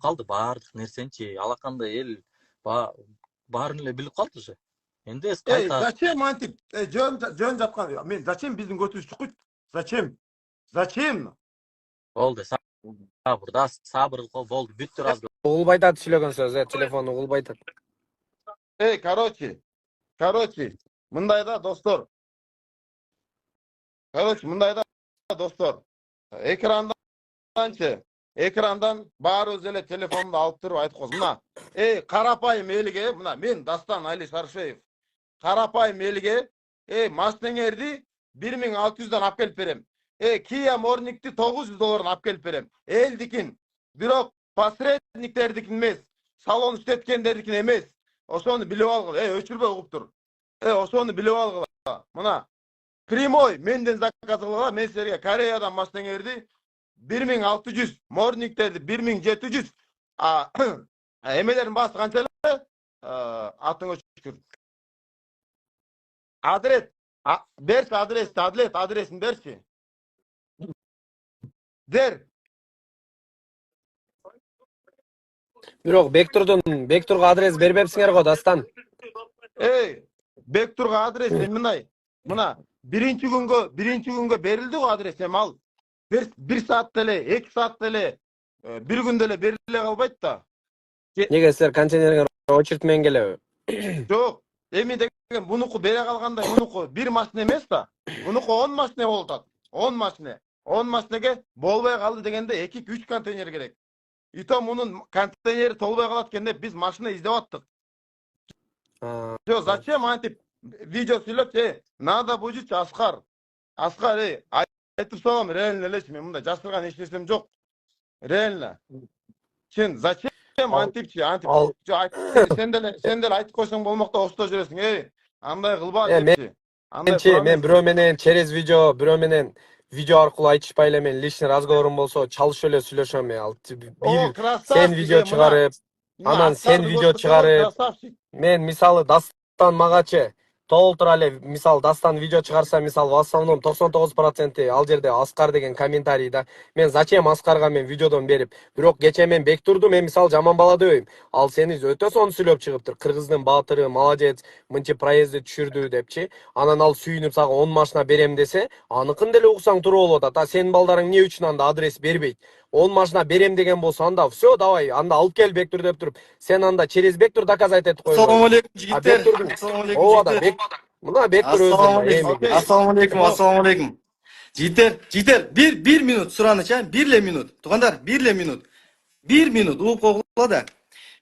калды баардык нерсеничи, алакандай эл баарын эле билип калды уже. Эndi кайта Зачем антип? Жөн жаткан. Мен зачем биздин көтүбүз чукуйт? Зачем? Зачем? болду, сабыр да, сабыр кыл, болду, бүттү разговор. Угулбай атат сүйлөгөн сөз, телефон угулбай атат. Короче, мындай да достор. Экрандан баарыбыз эле телефонду алып туруп айтып коебуз. Мына, карапайым элге, мына мен Дастан Али Шаршеев. Карапайым элге, машинеңерди 1600'dan алып келип берем. Kia Morning'ти $900'dan алып келип берем. Элдикин. Бирок посредниктердикин эмес, салон иштеткендердикин эмес. Ошону билип алгыла. Өчүрбөй угуп тур. Ошону билип алгыла. Мына прямой менден заказ кылгыла. Мен силерге Кореядан машинеңерди 1600, Morning'терди 1700. Эмелерин баасы канча эле? Атыңа шүкүр. Адрес, берчи адресин берчи. Дер. Бирок Бектурга адрес бербепсиңер го, Дастан. Бектурга адрес мындай. Мына биринчи күнгө берилди го адрес, эми ал 1 саат деле, 2 саат деле, бир күн деле бериле калбайт да. Неге силер контейнерге очередь менен келеби? Жок, эми деген мунуку бере калгандай, мунуку бир машина эмес да. Мунуку 10 машина болуп атат. 10 машина. 10 машинеге болбой калды дегенде 2-3 контейнер керек. И то мунун контейнери толбой калат экенде биз машина издеп аттык. Зачем антип видео сүйлөп, надо будет Аскар. Аскар, айтып салам, реально элечи, мен мындай жашырган эч нерсем жок. Реально. Сен зачем антипчи, сен деле айтып койсоң болмок да, ошто жүрөсүң. Андай кылба депчи. Мен бирөө менен через видео, бирөө менен видео аркылуу айтышпай эле мен личный разговорум болсо чалышып эле сүйлөшөм. Ал сен видео чыгарып, анан сен видео чыгарып, мен мисалы Дастан магачы толтура эле, мисалы Дастан видео чыгарса, мисалы в основном 99% ал жерде Аскар деген комментарий да. Мен зачем Аскарга мен видеодон берип, бирок кече мен Бектурду мен мисалы жаман бала дебейм. Ал сени өтө сонун сүйлөп чыгыптыр. Кыргыздын баатыры, молодец, мынча проездди түшүрдү депчи. Анан ал сүйүнүп сага 10 машина берем десе, аныкын деле уксаң туура болот атат. Сенин балдарың эмне үчүн анда адрес бербейт? 10 машина берем деген болсо анда все, давай, анда алып кел Бектур деп туруп, сен анда через Бектур доказать этип коюң. Ассаламу алейкум жигиттер. Ассаламу алейкум жигиттер. Мына Бектур өзү. Ассаламу алейкум. Жигиттер, bir minut сураныча, бирле минут. Туугандар, бирле минут. 1 минут угуп койгула да.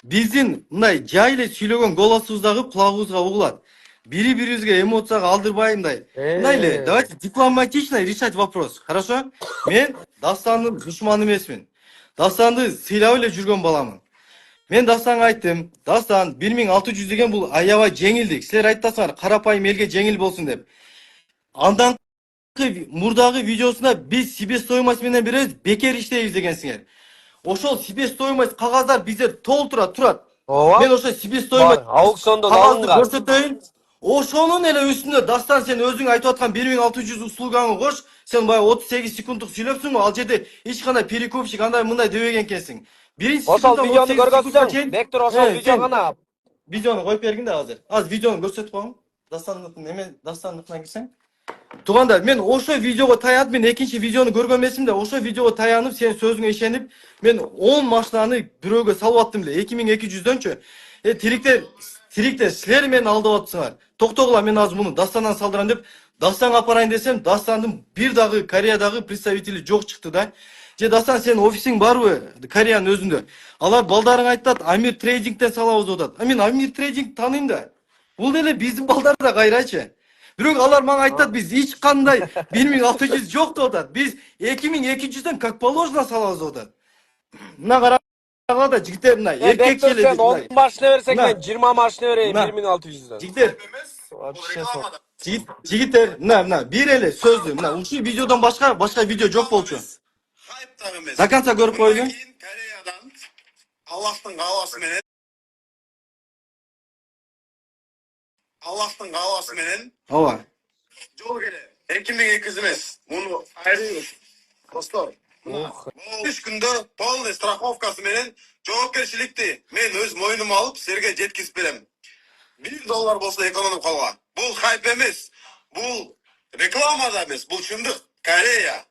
Биздин мындай жай эле сүйлөгөн голосубуздагы кулагыбызга угулат. Бири-бирибизге эмоцияга алдырбай мындай. Мындай эле, давайте дипломатично решать вопрос. Хорошо? Мен Дастандын душманы эмесмин. Дастанды сыйлап эле жүргөн баламын. Мен Дастанга айттым, Дастан 1600 деген бул аябай жеңилдик. Силер айтасыңар, карапайым элге жеңил болсун деп. Андан мурдагы видеосунда биз себестоимость менен беребиз, бекер иштейбиз дегенсиңер. Ошол себестоимость кагаздар бизде толтура турат. Мен ошо себестоимость аукциондон кагазды көрсөтөйүн. Ошонун эле үстүнө Дастан сен өзүң айтып аткан 1600 услугаңы кош. Сен бая 38 секунддук сүйлөпсүң го, ал жерде эч кандай перекупщик андай мындай дебеген экенсиң. Ошол видеону көргөзсөң, Бектур ошол видео гана. Видеону коюп бергин да азыр. Азыр видеону көрсөтүп коюң. Дастандыкына кирсең. Туугандар, мен ошо видеого таянып, мен экинчи видеону көргөн эмесмин да, ошо видеого таянып, сен сөзүңө ишенип, мен 10 машинаны бирөөгө салып аттым эле, 2200-дөнчү. Тириктер, силер мени алдап атсыңар. Токтогула, мен азыр муну Дастандан салдырам деп, Дастанга апарайын десем, Дастандын бир дагы Кореядагы представители жок чыкты да. Же Дастан, сен офисиң барбы Кореянын өзүндө? Алар балдарың айтат, Амир трейдингден салабыз деп атат. Мен Амир трейдинг тааныйм да. Бул деле биздин балдар да кайрачы. Бирок алар мага айтат, биз эч кандай 1600 жок деп атат. Биз 2200дөн как положено салабыз деп атат. Мына карагыла да жигиттер, мына эркекчелик. Сен 10 машина берсең, мен 20 машина берейин 1600дөн. Жигиттер, мына бир эле сөздү, мына ушул видеодон башка видео жок болчу. До конца көрүп коелу. Кореядан Аллахтын кааласы менен Ооба. жол келет. 2200 эмес. Муну айрыбыз. Достор, 3 күндө полный страховкасы менен жоопкерчиликти мен өз мойнума алып силерге жеткизип берем. $1 болсо экономдук калган. Бул хайп эмес. Бул реклама да эмес. Бул чындык. Корея.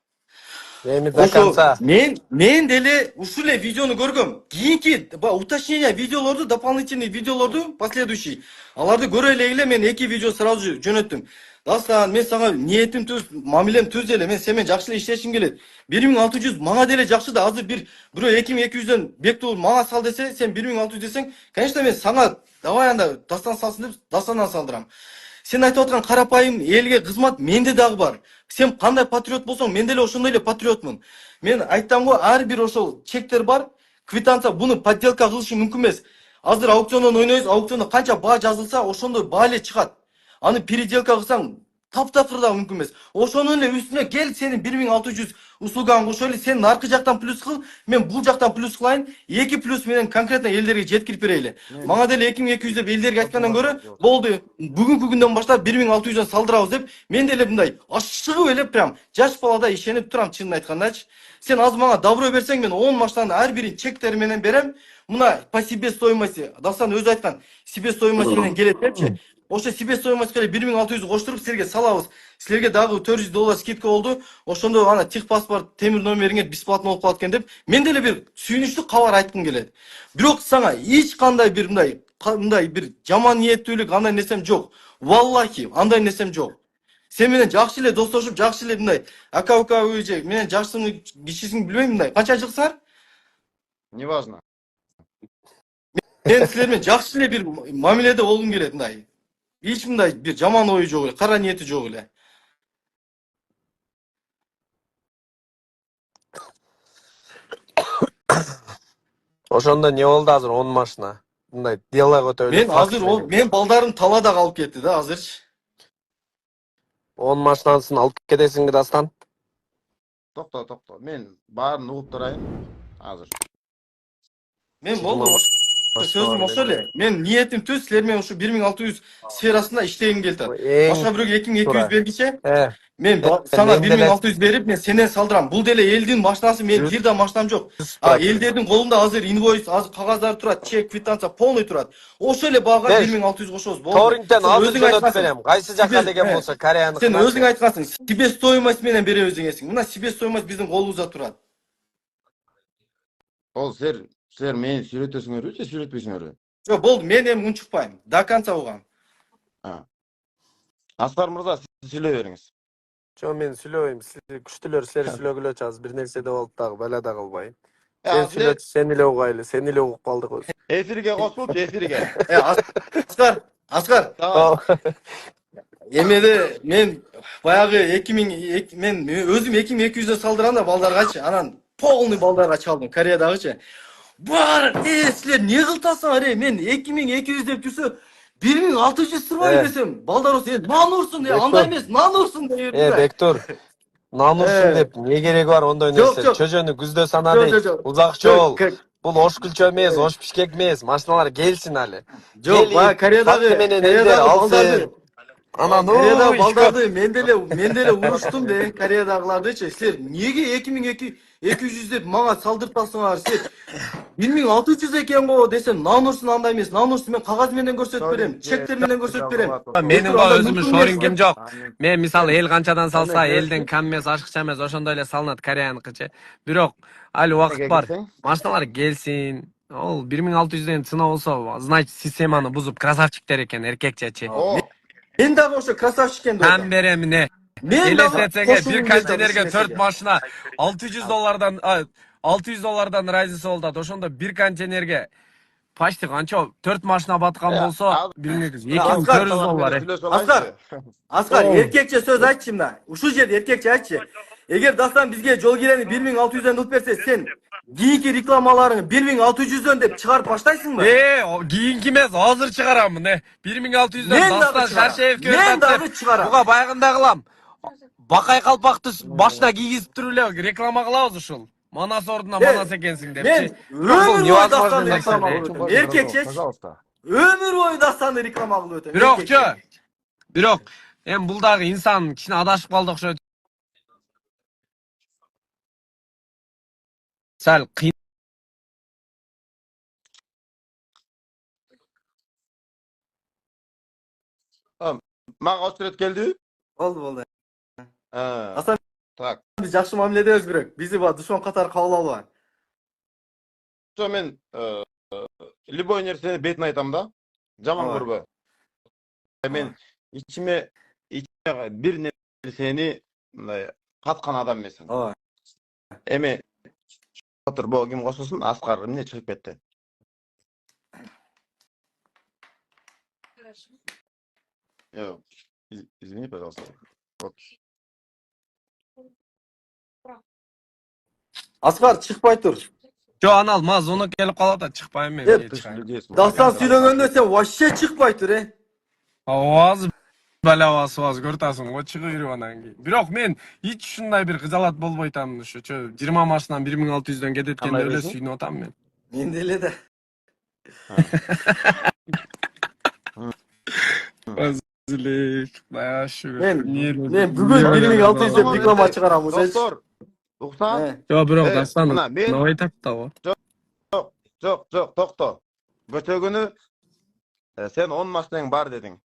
Эми до конца. Men деле ушул видеону көргөм. Кийинки уточнение видеолорду, дополнительный видеолорду последующий. Аларды көрө эле мен 2 видео сразу жөнөттүм. Дастан, мен сага ниетим түз, мамилем түз эле. Мен сен жакшы эле иштешиң келет. 1600 мага деле жакшы да, азыр бирөө 2200дөн Бектул мага сал десе, сен 1600 десең, конечно мен сага давай анда дастан салсын деп дастандан салдырам. Сен айтып аткан карапайым элге кызмат менде дагы бар. Сен кандай патриот болсоң, мен деле ошондой эле патриотмун. Мен айттым го, ар бир ошол чектер бар. Квитанция буну подделка кылышы мүмкүн эмес. Азыр аукциондон ойнойбуз, аукциондо канча баа жазылса, ошондой баа эле чыгат. Аны переделка кылсаң, таптакыр да мүмкүн эмес. Ошонун эле үстүнө кел, сенин 1600 услуганы кошо эле, сен аркы жактан плюс кыл, мен бул жактан плюс кылайын. 2 плюс менен конкретно элдерге жеткирип берели. Мага деле 2200 деп элдерге айткандан көрө, болду. Бүгүнкү күндөн баштап 1600дөн салдырабыз деп, мен деле мындай ашыгып эле прям жаш баладай ишенип турам, чынын айткандачы. Сен аз мага добро берсең, мен 10 маштаны ар бирин чектери менен берем. Мына по себестоимости, Дастан өзү айткан, себестоимость менен келет депчи. Ошо себестоимостька 1600 коштуруп силерге салабыз. Силерге дагы $400 скидка болду. Ошондо ана техпаспорт темир номериңер бесплатно болуп калат экен деп, мен деле бир сүйүнүчтүү кабар айткым келет. Бирок сага эч кандай бир мындай бир жаман ниеттүүлүк андай нерсем жок. Валлахи, андай нерсем жок. Сен менен жакшы эле достошуп, жакшы эле мындай ака-ука же менен жакшы кишисиң билбейм мындай. Канча жылсыңар? Неважно. Мен силер менен жакшы эле бир мамиледе болгум келет мындай. Эч мындай бир жаман ою жок эле, кара ниети жок эле. Ошондо не болду азыр 10 машина? Мындай дело өтө эле. Мен азыр мен балдарым талада калып кетти да азырчы. 10 машинасын алып кетесиңби Дастан? Токто. Мен баарын угуп турайын. Азыр. Мен болду. Сөзүм ошо эле. Мен ниетим түз, силер менен ушу 1600 сферасында иштегим келет. Башка бирөөгө 2200 бергиче. Мен сага 1600 берип, мен сенен салдырам. Бул деле элдин машинасы, мен бир да машинам жок. Элдердин колунда азыр инвойс, азыр кагаздар турат, чек, квитанция полный турат. Ошо эле баага 1600 кошобуз. Болду. Торренттен азыр жөнөтүп берем. Кайсы жакка деген болсо, Кореяныкына. Сен өзүң айткансың, себестоимость менен беребиз дегенсиң. Мына себестоимость биздин колубузда турат. Ол силер мени сүйлөтөсүңөрбү же сүйлөтпөйсүңөрбү? Жок, болду, мен эми унчукпайм. До конца угам. Аскар мырза, сиз сүйлөй бериңиз. Жок, мен сүйлөбөйм. Силер күчтүлөр, силер сүйлөгүлөчү, азыр бир нерсе да болуп дагы бала да кылбайм. Сен сүйлөчү, сен эле угайлы, сен эле угуп калдык өзү. Эфирге кошулуп, эфирге. Аскар. Эмеде мен баягы 2000 мен өзүм 2200 салдырам да балдаргачы, анан полный балдарга чалдым Кореядагычы. Бар, силер не кылтасыңар, мен 2200 деп жүрсө 1600 сырбай десем, балдар осы нан урсун, андай эмес, нан урсун деп. Бектур, нан урсун деп не кереги бар ондой нерсе? Чөжөнү күздө сана дейт. Узак жол. Бул ош күлчө эмес, ош пишкек эмес, машиналар келсин али. Жок, Кореядагы балдарды анан балдарды мен деле уруштум де, Кореядагылардычы. Силер неге 2200 деп мага салдыртасыңар? Силер 1600 экен го десем, нан урсун андай эмес, нан урсун мен кагаз менен көрсөтүп берем, чектер менен көрсөтүп берем. Менин го өзүмүн шорингим жок. Мен мисалы эл канчадан салса, элден кам эмес, ашыкча эмес, ошондой эле салынат Кореяныкычы. Бирок али убакыт бар. Машиналар келсин. Ол 1600ден цена болсо, значит, системаны бузуп красавчиктер экен, эркекчечи. Мен дагы ошо красавчик экен деп. Кам берем эмне? Элестетсеңер бир контейнерге 4 машина $600 разница болот. Ошондо бир контейнерге почти канча 4 машина баткан болсо, билиңиз, $2400. Аскар, эркекче сөз айтчы мына. Ушул жерде эркекче айтчы. Эгер Дастан бизге жол кирени 1600дөн кылып берсе, сен кийинки рекламаларыңы 1600дөн деп чыгарып баштайсыңбы? Кийинки эмес, азыр чыгарамын. 1600дөн Дастан Шаршеевке мен дагы чыгарам. Буга баягында кылам. Бакай калпакты башына кийгизип туруп эле реклама кылабыз ушул. Манас ордуна манас экенсиң депчи. Өмүр бою Дастанды реклама кылып өтөм. Эркекче, өмүр бою Дастанды реклама кылып өтөм. Бирок, эми бул дагы инсан кичине адашып калды окшойт. Сәл Maga очерет келди. Болду. Ha, Асан tak. biz жакшы мамиле эдебиз керек. Bizi душман катары кабыл албаган. Şu men любой нерсени бетин айтам да. Жаман Ооба. көрбө. Men içime bir nerseni мындай каткан адам эмесмин. Ооба. Эми отур бул ким кошосун? Аскар эмне чыгып кетти? Yok. Извини, пожалуйста. Вот. Аскар чыкпай тур. Жо анал ма звонок келип калат да чыкпайм мен. Эп, Дастан сүйлөгөндө сен вообще чыкпай тур, Аваз балавасы вас көртасың го чыгып жүрүп анан кийин. Бирок мен эч ушундай бир кызалат болбойт атам ушу. 20 машинан 1600дөн кететкенде эле Кандай сүйүнүп атам мен. Мен деле да. Özürlük, bayağı şükür. Men бүгүн 1600 деп диплома чыгарам уже. Доктор, уксаң? Yo bro, dastan. Мына мен Новый этапта го. Жок, токто. Көчө күнү сен 10 машинаң бар дедиң.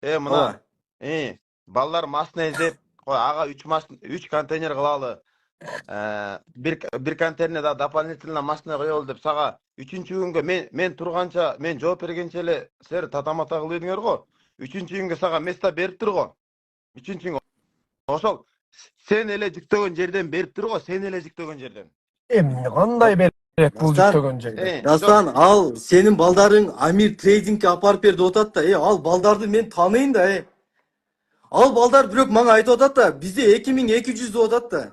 Мына балдар машина издеп, кой ага 3 контейнер кылалы. Bir контейнерне да дополнительно машина коелу деп сага 3-күнгө мен турганча, мен жооп бергенче эле силер татамата кылып едиңер го. 3-күнгө сага места бериптир го. 3-күнгө. Ошол сен эле жүктөгөн жерден бериптир го, сен эле жүктөгөн жерден. Эмне кандай берет бул жүктөгөн жерде? Дастан, ал сенин балдарың Амир трейдингке апарып берди отат да. Ал балдарды мен таныйын да. Ал балдар бирок мага айтып атат да, бизде 2200 деп атат да.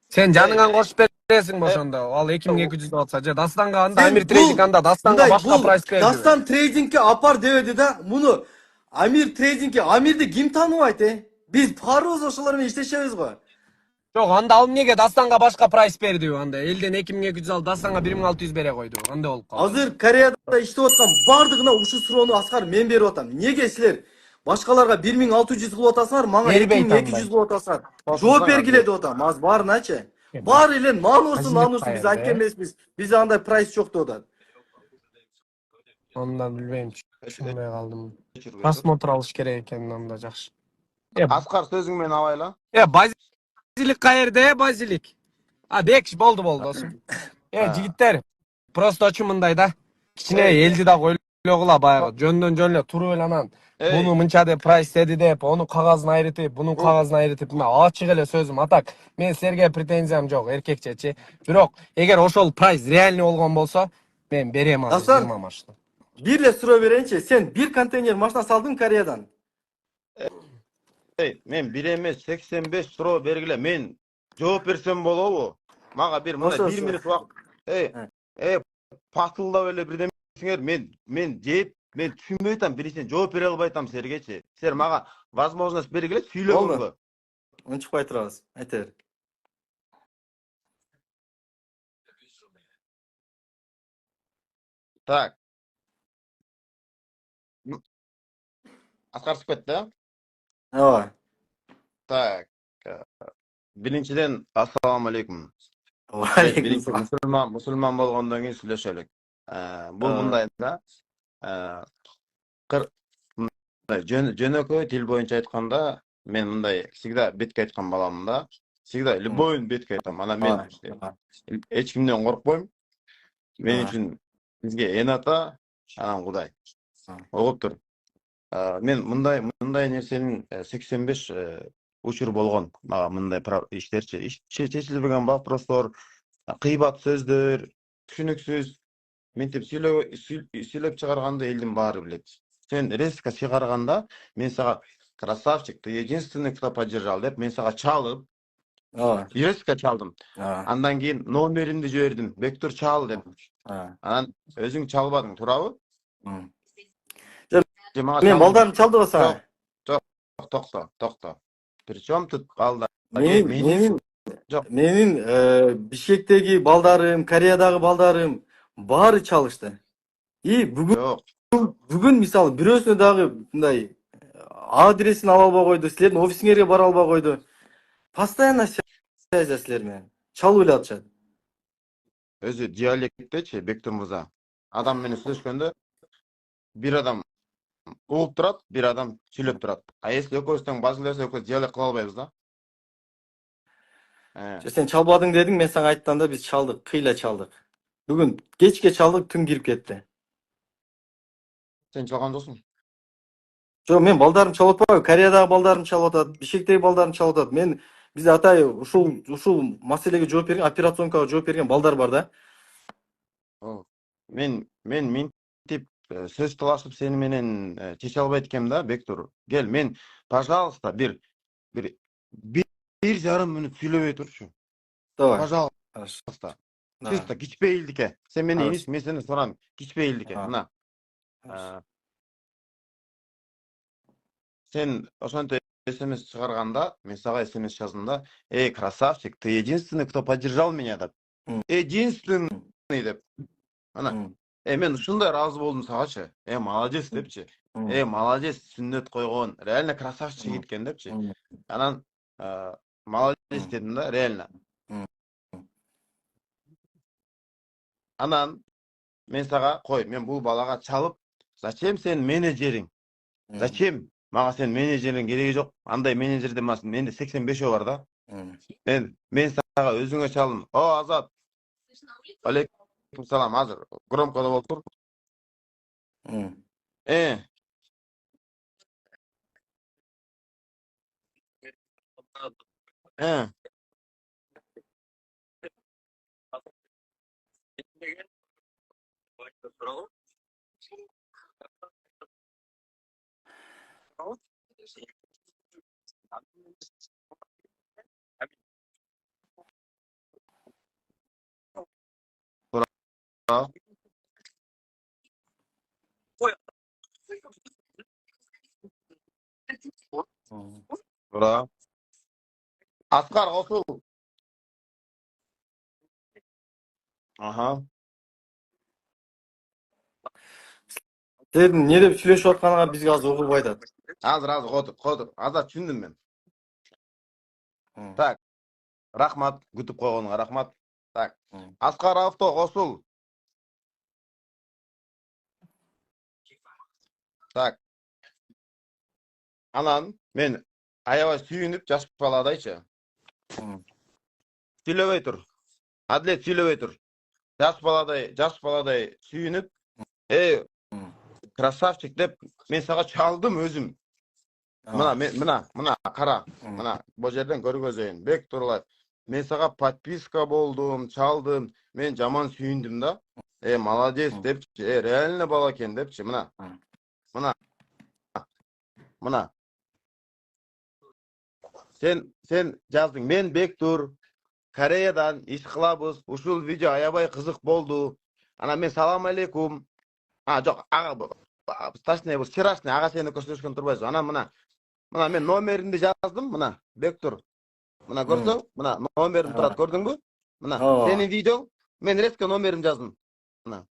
Sen janыңан кошуп бересиң ошондо. Ал 2200 деп атса, же Дастанга анда Амир трейдинг анда Дастанга башка прайс берди. Дастан трейдингке апар дебеди да. Муну Амир трейдингке, Амирди ким тааныбайт, Биз баарыбыз ошолор менен иштешебиз го. Жок, анда ал эмнеге Дастанга башка прайс берди анда? Элден 2200 ал Дастанга 1600 бере койду. Кандай болуп калды? Азыр Кореяда иштеп аткан бардыгына ушул суроону Аскар мен берип атам. Эмнеге силер башкаларга 1600 кылып атасыңар, мага 2200 кылып атасыңар? Жооп бергиле деп атам. Аз баарыначы. Баары эле нанусун биз айткен эмеспиз. Бизде андай прайс жок деп атат. Ondan bilmeyim. Düşünmeye kaldım. Просмотр alış керек eкен анда жакшы. Аскар сөзүң менен абайла. Базилик каерде, базилик. Бек болду досум. Жигиттер, просто очу мындай да. Кичине элди да койлогула баягы. Жөндөн жөн эле туруп эле анан. Буну мынча деп прайс деди деп, onu кагазын айрытып, бунун кагазын айрытып, мына ачык эле сөзүм атак. Мен силерге претензиям жок, эркекчечи. Бирок, эгер ошол прайс реальный болгон болсо, мен берем азыр 20 машина. Bir de суроо берейинчи, сен bir контейнер машина салдың Кореядан. Мен 1 эмес 85 суроо бергиле. Мен жооп берсем болобу? Мага бир мына 1 минут убакыт. Патылдап эле бирдемесиңер. Мен жеп, мен түшүнбөй атам, бирисине жооп бере албай атам силергечи. Силер мага возможность бергиле сүйлөгөнгө. Унчукпай турабыз. Айта бер. Так. Аскар чыгып кетти, Ооба. Так. Биринчиден ассаламу алейкум. Мусулман болгондон кийин сүйлөшөлүк. Бул мындай да. Жөнөкөй тил боюнча айтканда, мен мындай всегда бетке айткан баламын да. Всегда любойун бетке айтам. Анан мен эч кимден коркпойм. Мен үчүн бизге эн ата, анан Кудай. Угуп тур. Мен мындай нерсенин 85 учур болгон. Мага мындай иштерчи. Чечилбеген вопростор, кыйбат сөздөр, түшүнүксүз. Ментип сүйлөп чыгарганды элдин баары билет. Сен резко чыгарганда, мен сага красавчик, ты единственный, кто поддержал деп, мен сага чалып, резко чалдым. Андан кийин номеримди жибердим. Бектур чал деп. Анан өзүң чалбадың, туурабы? Мен балдарым чалды го сага. Токто. Причем тут балдар? Менин Бишкектеги балдарым, Кореядагы балдарым баары чалышты. Бүгүн мисалы бирөөсүнө дагы мындай адресин ала албай койду, силердин офисиңерге бара албай койду. Постоянно связь силер менен. Чалып эле атышат. Өзү диалекттечи, Бектур мырза. Адам менен сүйлөшкөндө бир адам угуп турат, бир адам сүйлөп турат. А если экөөбүз тең базылдаса экөөбүз диалект кыла албайбыз да. Sen çalmadın dedin, ben sana aytganda biz çaldık, kıyla çaldık. Bugün geçke çaldık, tüm girip ketти. Sen çalган жоксуң. Жоқ, мен балдарым çalып атпайбы, Кореядағы балдарым çalып атат, Бишкектеги балдарым çalып атат. Мен бизде атай ушул маселеге жооп берген, операционкага жооп берген балдар бар да. Мен минтип сөз талашып сени менен чече албайт экенмин да, Бектур. Кел, мен пожалуйста бир жарым мүнөт сүйлөбөй турчу. Давай. Пожалуйста. Чисто кичпейилдикке. Сен мени иниш, мен сени сурам. Кичпейилдикке. Мына. Сен ошонтип СМС чыгарганда, мен сага СМС жаздымда, эй, красавчик, ты единственный, кто поддержал меня деп. Единственный деп. Ана, мен ушундай ыраазы болдум сагачы. Молодец депчи. Молодец, сүннөт койгон. Реально красавчик жигит экен депчи. Анан молодец дедим да, реально. Анан мен сага кой, мен бул балага чалып, зачем сен менеджериң? Зачем? Мага сен менеджериң кереги жок. Андай менеджер демасин. Менде 85 бар да. Мен сага өзүңө чалдым. О, Азат. Алейкум салам. Азыр громко да болуп тур. Тура. Аскар косул. Аха. Сен не деп сүйлөшүп атканыңа бизге азыр угулуп айтат. Азыр котур. Азат түшүндүм мен. Так. Рахмат, күтүп койгонуңа рахмат. Так. Аскар авто косул. Так. Анан мен аябай сүйүнүп жаш баладайчы. Сүйлөбөй тур. Адлет сүйлөбөй тур. Жаш баладай сүйүнүп, красавчик деп мен сага чалдым өзүм. Мына кара. Мына бул жерден көргөзөйүн. Бек турлай. Мен сага подписка болдум, чалдым. Мен жаман сүйүндүм да. Молодец депчи. Реально бала экен депчи. Мына. Сен жаздың. Мен Бектур Кореядан иш кылабыз. Ушул видео аябай кызык болду. Ана мен салам алейкум. Жок, ага стачный бул вчерашний ага сени көрсөтүшкөн турбайсыз. Ана мына мен номеримди жаздым, мына Бектур. Мына көрсөң, мына номерим турат, көрдүңбү? Мына сенин видеоң, мен резко номерим жаздым. Мына.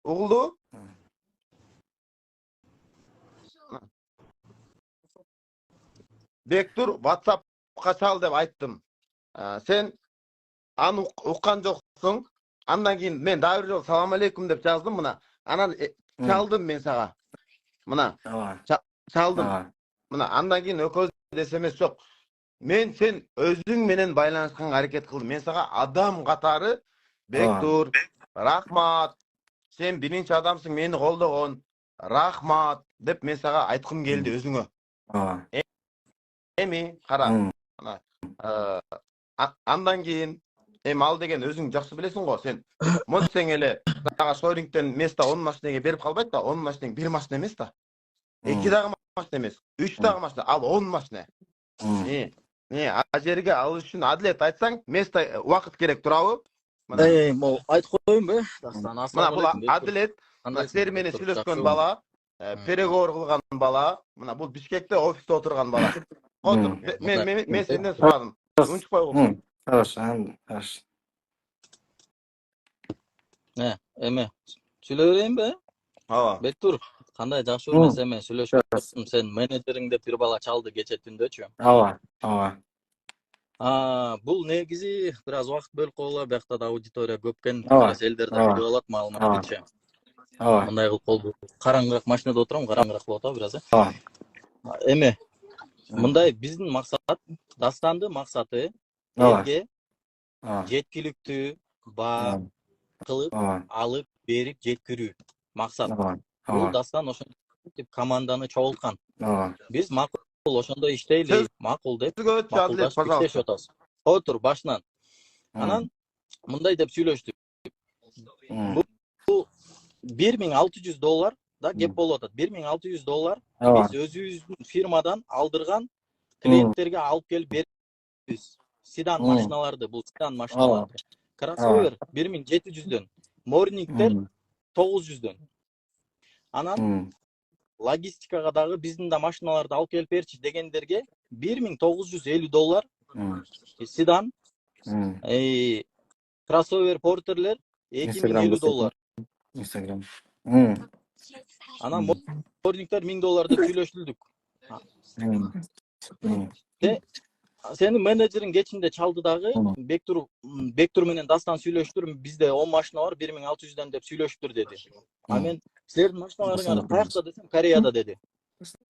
Угулду? Бектур WhatsAppка чал деп айттым. Сен аны уккан жоксуң. Андан кийин мен дагы бир жолу салам алейкум деп жаздым, мына. Анан чалдым мен сага. Мына. Чалдым. Мына андан кийин экөөбүз СМС жок. Мен сен өзүң менен байланышканга аракет кылдым. Мен сага адам катары Бектур, рахмат. Сен биринчи адамсың мени колдогон. Рахмат деп мен сага айткым келди өзүңө. Эми кара. Андан кийин ал деген өзүң жакшы билесиң го, сен монтсең эле сага шорингден место 10 машинеге берип калбайт да, 10 машинең 1 машина эмес да. 2 дагы машина эмес, 3 дагы машина, ал 10 машина. А жерге алыш үчүн адлет айтсаң, место убакыт керек турабы? Могу айтып коеюнбу? Мына бул адлет, силер менен сүйлөшкөн бала, переговор кылган бала, мына бул Бишкекте офисте отурган бала. Отур, мен сенден сурадым. Унчукпай койгула. Хорошо. Эме сүйлөй берейинби? Ооба. Бектур, кандай жакшы эмес эме сүйлөшүп калдым. Сен менеджериң деп бир бала чалды кече түндөчү. Ооба. Бул негизи бир аз убакыт бөлүп койгула, биякта да аудитория көп экен. Элдер да билип алат маалымат кетчи. Ооба. Мындай кылып болду. Караңгыраак машинада отурам, караңгыраак болуп атабы бир аз. Ооба. Эме, мындай биздин максат, Дастандын максаты Ооба. элге Ооба. жеткиликтүү баа кылып Ооба. алып берип жеткирүү максат. Ооба. Бул Ооба. Дастан ошентип команданы чогулткан. Ооба. Биз макул ошондой иштейли, макул деп Сөзгө өтчү Адилет, макулдашып иштешип пожалуйста. атабыз. Отур башынан. Анан мындай деп сүйлөштүк. Бул $1600 да кеп болуп атат. $1600 Ооба. биз өзүбүздүн фирмадан алдырган клиенттерге алып келип беребиз. Седан машиналарды, бул седан машиналарды. Кроссовер 1700дөн, морнингтер 900дөн. Анан логистикага дагы биздин да машиналарды алып келип берчи дегендерге $1950 седан, кроссовер портерлер $2050. Instagram. Анан морнингтер $1000 деп сүйлөштүлдүк. Сенин менеджериң кечинде чалды дагы, Бектур менен Дастан сүйлөштүр, бизде 10 машина бар, 1600дөн деп сүйлөшүптүр деди. А мен силердин машиналарыңар каякта десем, Кореяда деди.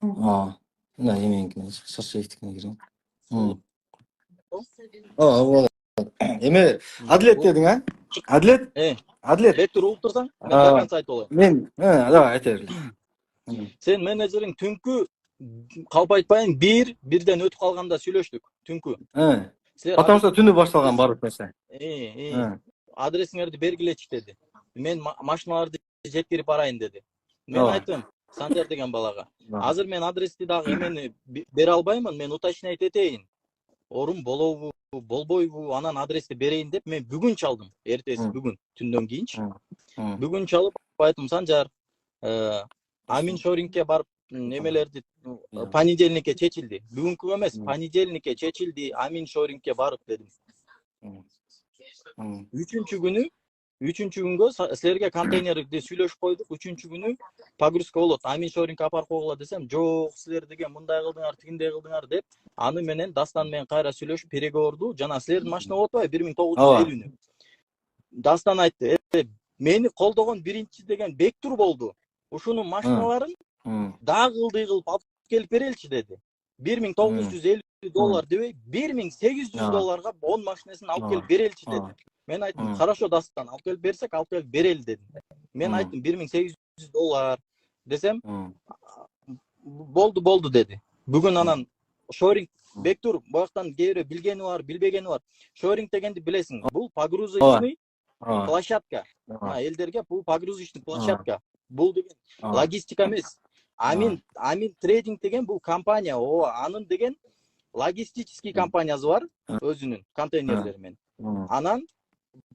Мына эменикине, Шаршеевдикине кирем. Болот. Эме Адилет дедиң, а? Адилет? Адилет. Бектур угуп турсаң, мен до конца айтып алайын. Мен, давай айта бер. Сен менеджериң түнкү калп айтпайын, бирден өтүп калганда сүйлөштүк, түнкү. Потому что түнү башталган баардык нерсе. Адресиңерди бергилечи деди. Мен машиналарды жеткирип барайын деди. Мен айттым, Санжар деген балага. Азыр мен адрести дагы эмени бере албаймын, мен уточнять этейин. Орун болобу, болбойбу, анан адрести берейин деп мен бүгүн чалдым. Эртеси бүгүн, түндөн кийинчи. Бүгүн чалып айттым, Санжар, Амин Шорингке барып немелерди понедельникке чечилди. Бүгүнкү эмес, понедельникке чечилди, Амин Шорингке барып дедим. Үчүнчү күнгө силерге контейнерди сүйлөшүп койдук. Үчүнчү күнү погрузка болот. Амин Шорингке апарып койгула десем, жок, силер деген мындай кылдыңар, тигиндей кылдыңар деп, аны менен Дастан менен кайра сүйлөшүп переговорду, жана силердин машина болуп атпайбы 1950-нү. Дастан айтты, мени колдогон биринчи деген Бектур болду. Ушунун машиналарын дагы ылдый кылып алып келип береличи деди. $1950 дебей, $1800 10 машинасын алып келип береличи деди. Мен айттым, хорошо Дастан, алып келип берсек, алып келип берели дедим. Мен айттым, $1800 десем, болду деди. Бүгүн анан Шоринг Бектур бояктан кээ билгени бар, билбегени бар. Шоринг дегенди билесиң. Бул погрузочный площадка. Элдерге бул погрузочный площадка. Бул деген логистика эмес. Амин трейдинг деген бул компания, анын деген логистический компаниясы бар, өзүнүн контейнерлери менен. Анан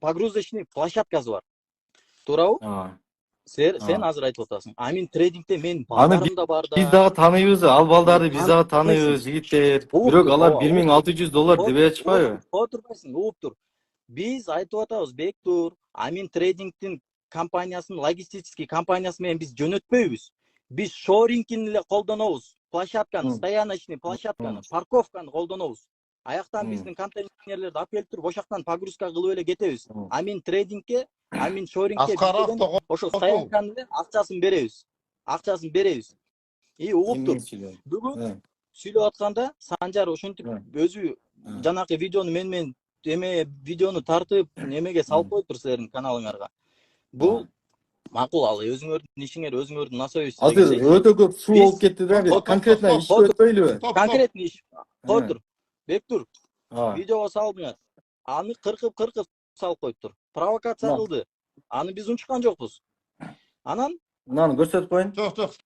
погрузочный площадкасы бар. Туурабы? Сен азыр айтып атасың. Амин трейдингде мен балдарым да бар да. Биз дагы таныйбыз, ал балдарды биз дагы таныйбыз, жигиттер. Бирок алар $1600 дебей атышпайбы? Отурбайсың, угуп тур. Биз айтып атабыз, Бектур, Амин трейдингдин компаниясын, логистический компаниясы менен биз жөнөтпөйбүз. Биз шорингин эле колдонобуз. Площадканы, стояночный площадканы, парковканы колдонобуз. Аяктан биздин контейнерлерди алып келип туруп, ошоктон погрузка кылып эле кетебиз. Амин трейдингке, Амин шорингке ошо стоянканы эле акчасын беребиз. Угуп тур. Бүгүн сүйлөп атканда Санжар ошентип өзү жанакы видеону менен видеону тартып немеге салып коюптур силердин каналыңарга. Бул макул, ал өзүңөрдүн ишиңер, өзүңөрдүн насабиңиз. Азыр өтө көп суу болуп кетти да, биз конкретно иш өтпөйлүбү? Конкретный иш. Койтур. Бектур, видеого салдыңар. Аны кыркып салып коюптур. Провокация кылды. Аны биз унчуккан жокпуз. Анан мынаны көрсөтүп коюн. Жок.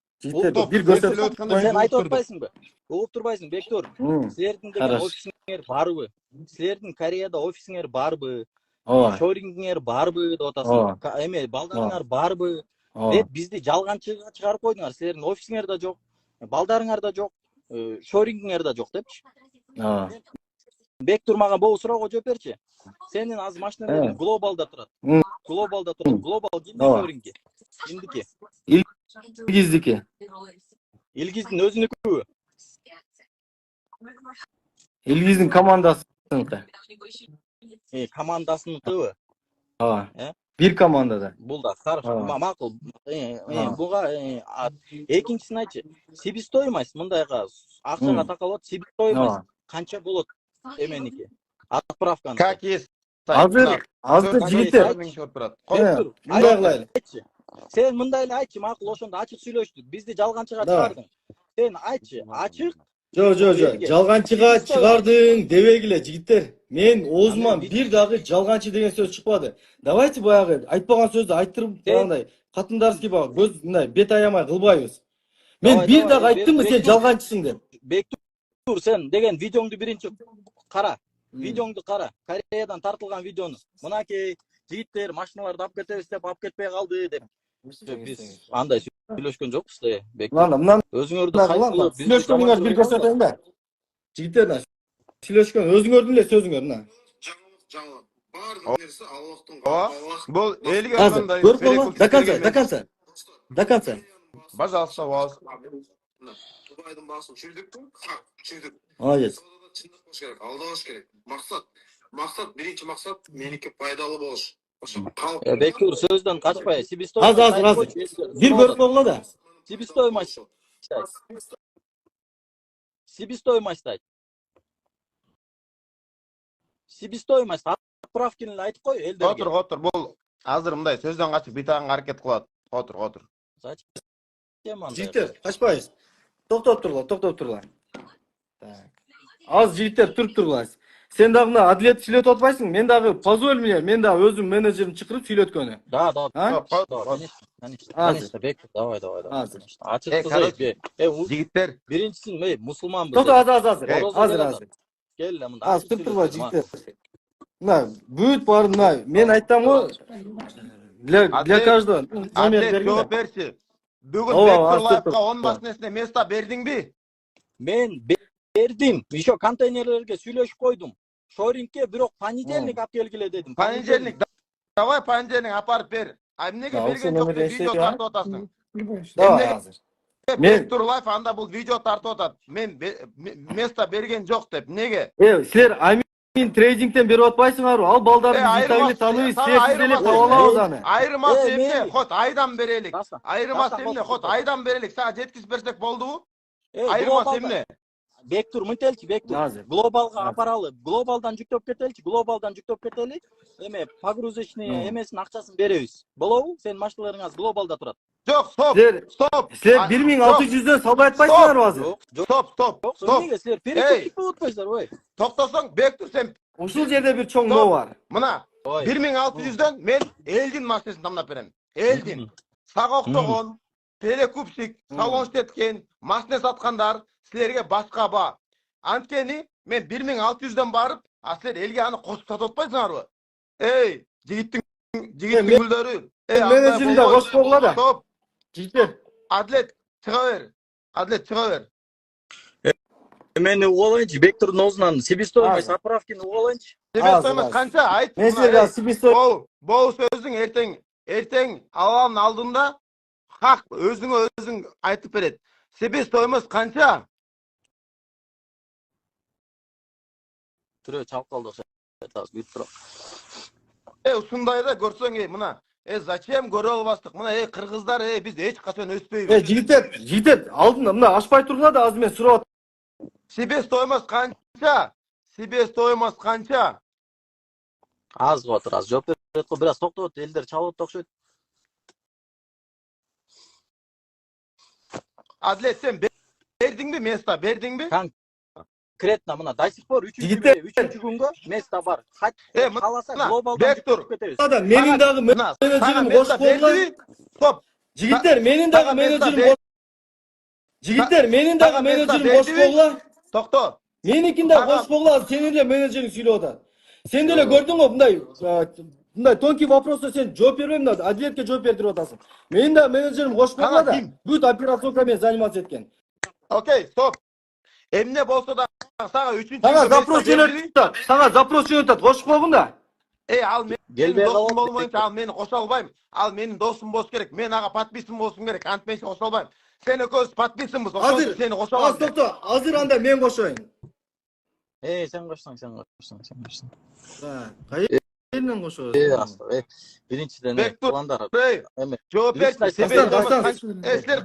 Бир көрсөтүп коюн. Сен айтып атпайсыңбы? Угуп турбайсың, Бектур. Силердин деген офисиңер барбы? Силердин Кореяда офисиңер барбы? Шорингиңер барбы деп атасың. Эме балдарыңар барбы? Деп бизди жалганчыга чыгарып койдуңар. Силердин офисиңер да жок, балдарыңар да жок, шорингиңер да жок депчи. Бектур мага бул суроого жооп берчи. Сенин азыр машиналарың глобалда турат. Глобал кимдин шоринги? Кимдики? Илгиздики. Илгиздин өзүнүкүбү? Илгиздин командасыныкы. Командасыныкыбы? Bir komandada. Бул да хорошо. Ага. Макул. Ага. Буга экинчисин айтчы. Себестоимость мындайга акчага такалат. Себестоимость Ага. канча болот эменики? Отправканы. Как есть. Азыр жигиттер. Бектур, Мындай кылайлы. айтчы. Сен мындай эле айтчы, макул ошондо ачык сүйлөштүк. Бизди жалганчыга Да. чыгардың. Сен айтчы, ачык. Жо. Жалганчыга чыгардың дебегиле жигиттер. Мен оозуман Аны бир дагы жалганчы деген сөз чыкпады. Давайте баягы айтпаган сөздү айттырып тургандай катындарский баягы көз мындай бет аямай кылбайбыз. Мен Давай, бир давай, дагы айттымбы сен Бектур. жалганчысың деп. Бектур, сен деген видеоңду биринчи кара. Видеоңду кара. Кореядан тартылган видеону. Мынакей жигиттер машиналарды алып кетебиз деп алып кетпей калды деп. Биз андай сүйлөшкөн жокпуз да, Бектур. Мына Өзүңөрдү кайсылып сүйлөшкөнүңөр бир көрсөтөйүн да. Жигиттер сүйлөшкөн өзүңөрдүн эле сөзүңөр мына. Жаңылык. Бардык нерсе Аллахтын Бұл элге Азыр мындай көрүп калгыла. До конца. Пожалуйста, вас. Дубайдын баасын чүрдүкпү? Чүрдүк. Молодец. Чындык керек, алдабаш керек. Максат, биринчи максат меники пайдалуу болуш. Ошо калк. Бектур, сөздөн качпай. Себестоимость. Азыр. Бир көрүп калгыла да. Себестоимость. Себестоимость айт. Себестоимость отправканы эле айтып кой элдерге. Отур. Бұл азыр мындай сөздөн качып битаган аракет кылат. Отур. Жигиттер, качпайбыз. Токтоп турула. Так. Аз жигиттер туруп турула. Сен дагы мына Адилет сүйлөтүп атпайсың? Мен дагы позволь мне, мен дагы өзүм менеджерим чакырып сүйлөткөнү. Да. Конечно, Бектур, давай. Азыр. Ачык короче, кызы. жигиттер, Биринчисин, мусулманбыз. Токто, азыр. Кел эле мында. Аз туруп турба жигиттер. Мына бүт баарын мына мен айттым го. Для каждого. Номер Атлет бергин. жооп берчи. Бүгүн Ооба, Бектур аз лайфка туруп. 10 машинесине место бердиңби? Мен бердим. Еще контейнерлерге сүйлөшүп койдум. Шорингке бирок понедельник алып келгиле дедим. Понедельник. Давай понедельник апарып бер. А эмнеге Да, берген ошо жок номер видео эстеди, тартып атасың? Давай азыр. Бектур лайф анда бул видео тартып атат. Мен место берген жок деп. Неге? Силер Амин трейдингден берип атпайсыңарбы? Ал балдарды Виталий тааныбыз, силер деле табалабыз аны. Айырмасы Эй, эмне? Мели. Хот айдан берелик. Дастан, Айырмасы Дастан, эмне? болсун, Хот болсун. айдан берелик. Сага жеткизип берсек болдубу? Айырмасы эмне? Бектур мынтелчи, Бектур. Азыр. Глобалга апаралы. Глобалдан жүктөп кетели. Эме погрузочный эмесин акчасын беребиз. Болобу? Сен машиналарыңыз глобалда турат. Жок, стоп. Силер 1600дөн салбай атпайсыңарбы азыр? Жок, эмнеге силер перекупчик болуп атпайсыздар, ой. Токтосоң, Бектур сен Ушул жерде бир чоң но бар. мына 1600дөн мен элдин машинесин тандап берем. Элдин. Сага октогон, перекупщик, салон иштеткен, машина саткандар силерге башка ба. Анткени мен 1600дөн барып, а силер элге аны косуп сатып атпайсыңарбы? Эй, жигиттин гүлдөрү. Менеджерим да кош болгула да. Стоп. Жигиттер, Адлет, чыга бер. Мени уголайынчы, Бектурдун оозунан себестоимость отправканы уголайынчы. Себестоимость канча? Айт. мен силерге себестоимость Бул сөзүң эртең аланын алдында хак өзүң айтып берет. Себестоимость канча? Түрө чалып калды окшойт. Бүт туруп. Ушундай да көрсөң, мына. Зачем көрө албастык? Мына кыргыздар, биз эч качан өспөйбүз. жигиттер, алдында мына ашпай тургула да азыр мен сурап атам. Себестоимость канча? Аз кылып аз жооп берет го, бир аз токтот, элдер чалып атты окшойт. Адлет сен бердиңби место, бердиңби? Конкретно мына до сих пор 3-3 күнгө место бар. Кааласа глобалдан Бектур. кетебиз. Менин дагы менеджерим кош болгула. Стоп. Жигиттер, менин дагы менеджерим кош болгула. Токто. Меникин да кош болгула, сенин деле менеджериң сүйлөп атат. Сен деле көрдүң го мындай тонкий вопросто сен жооп бербей мына Адилетке жооп бердирип атасың. Менин да менеджерим кош болгула да. Бүт операционкамен заниматься эткен. Окей, стоп. Эмне болсо да сага 3-чү Сага запрос жөнөтөт, кош болгун да. Ал менин досум болмоюнча ал мени кошо албайм. Ал менин досум болуш керек. Мен ага подписан болушум керек. Антменчи кошо албайм. Сен экөөбүз подписанбыз. Ошондо сени кошо алам. Токто, азыр анда мен кошоюн. Сен кошсоң. Elinden koşuyoruz. Birinçiden Bektur, ulanlar. ey, Эме, жооп берчи. Личный Себеп состав- болмас, Дастан, силер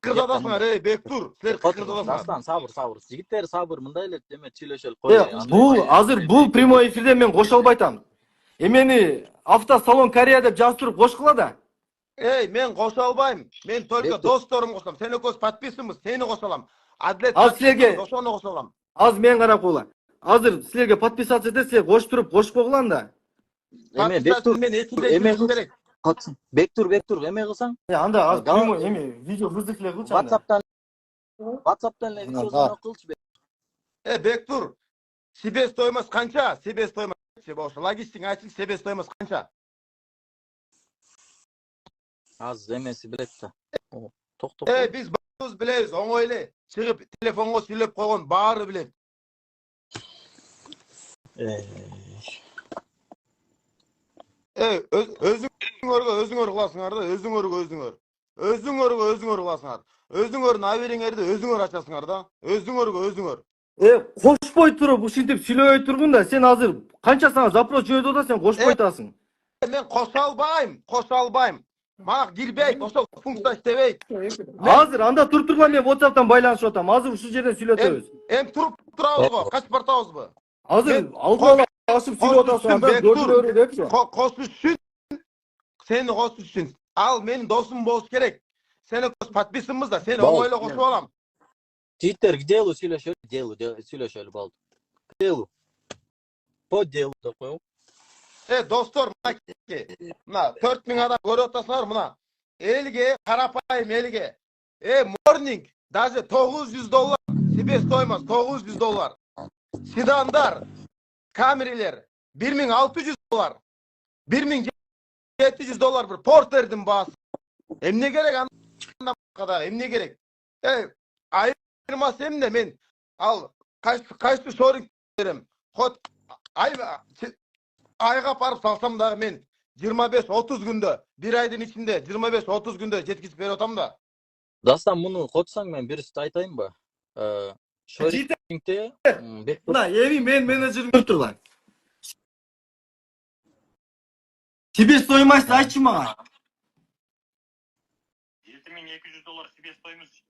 кырдадасыңар, ey, Бектур, силер кырдадасыңар. Дастан, сабыр. Жигиттер сабыр, мындай эле эме сүйлөшөлү Бул азыр бул прямой эфирде мен кошо албай атам. Эмени автосалон Корея деп жазып туруп кошкула да. Ey, men qo'sha olmayım. Men только Bektur. do'stlarim qo'shalam. Sen o'z подписчimiz, seni qo'shalam. Adlet Az sizlarga- o'shani qo'shalam. Az men qarab qo'yla. Азыр силерге подписаться десе коштуруп кошпогулан да. Эме, Бектур, Men ekinde эме ekinde керек. Бектур, эме кылсаң, Анда аз Давай. прямой эми видео вызовле кылчы анда. WhatsApp'tan эле видеосун кылчы. Бектур, себестоимость қанша? Себестоимость. Ошо логистик айтсын, себестоимость қанша? Аз эмеси билет да. Токтоп. Biz barımız bileriz, oңойле. Чыгып телефонго сүйлөп койгон баары билет. Өзүңөр кыласыңар да, өзүңөр кыласыңар. Өзүңөрдүн абериңерди өзүңөр ачасыңар да. Өзүңөр. Кошпой туруп ушинтип сүйлөбөй тургун да, сен азыр канча сага запрос жөнөтүп да сен кошпой атасың. Мен коша албайм. Мага кирбейт, ошол функция иштебейт. Азыр анда туруп мен WhatsApp'тан байланышып атам. Азыр ушул жерден сүйлөтөбүз. Эми туруп турабызбы? Качып бартабызбы? Азыр алдын ашып сүйлөп атасың, анда көрүнөрү депчи. Косушун. Сени косушун. Ал менин досум болуш керек. Сени подписчимиз да, сени оңойло кошуп алам. Жигиттер, делу сүйлөшөлү болду. Делу. По делу деп коебу. Достор, мына 4000 адам көрүп атасыңар, мына. Элге, карапайым элге. Morning, даже $900 себестоимость, $900. Sedanlar, Camry'ler $1600, $1700 bir Porter'din baası. Ne gerek anlam kadar, ne gerek? Ayırması hem de men al kaçtı sorun derim. Hot ayga parıp salsam da men 25-30 günde, bir ayın içinde 25-30 günde jetkizip beri otam da. Дастан, муну котсаң мен бир сүт айтайынбы? Шорингте Мына эми мен менеджерим көрүп турган. Себестоимость айтчы мага. $7200 себестоимость.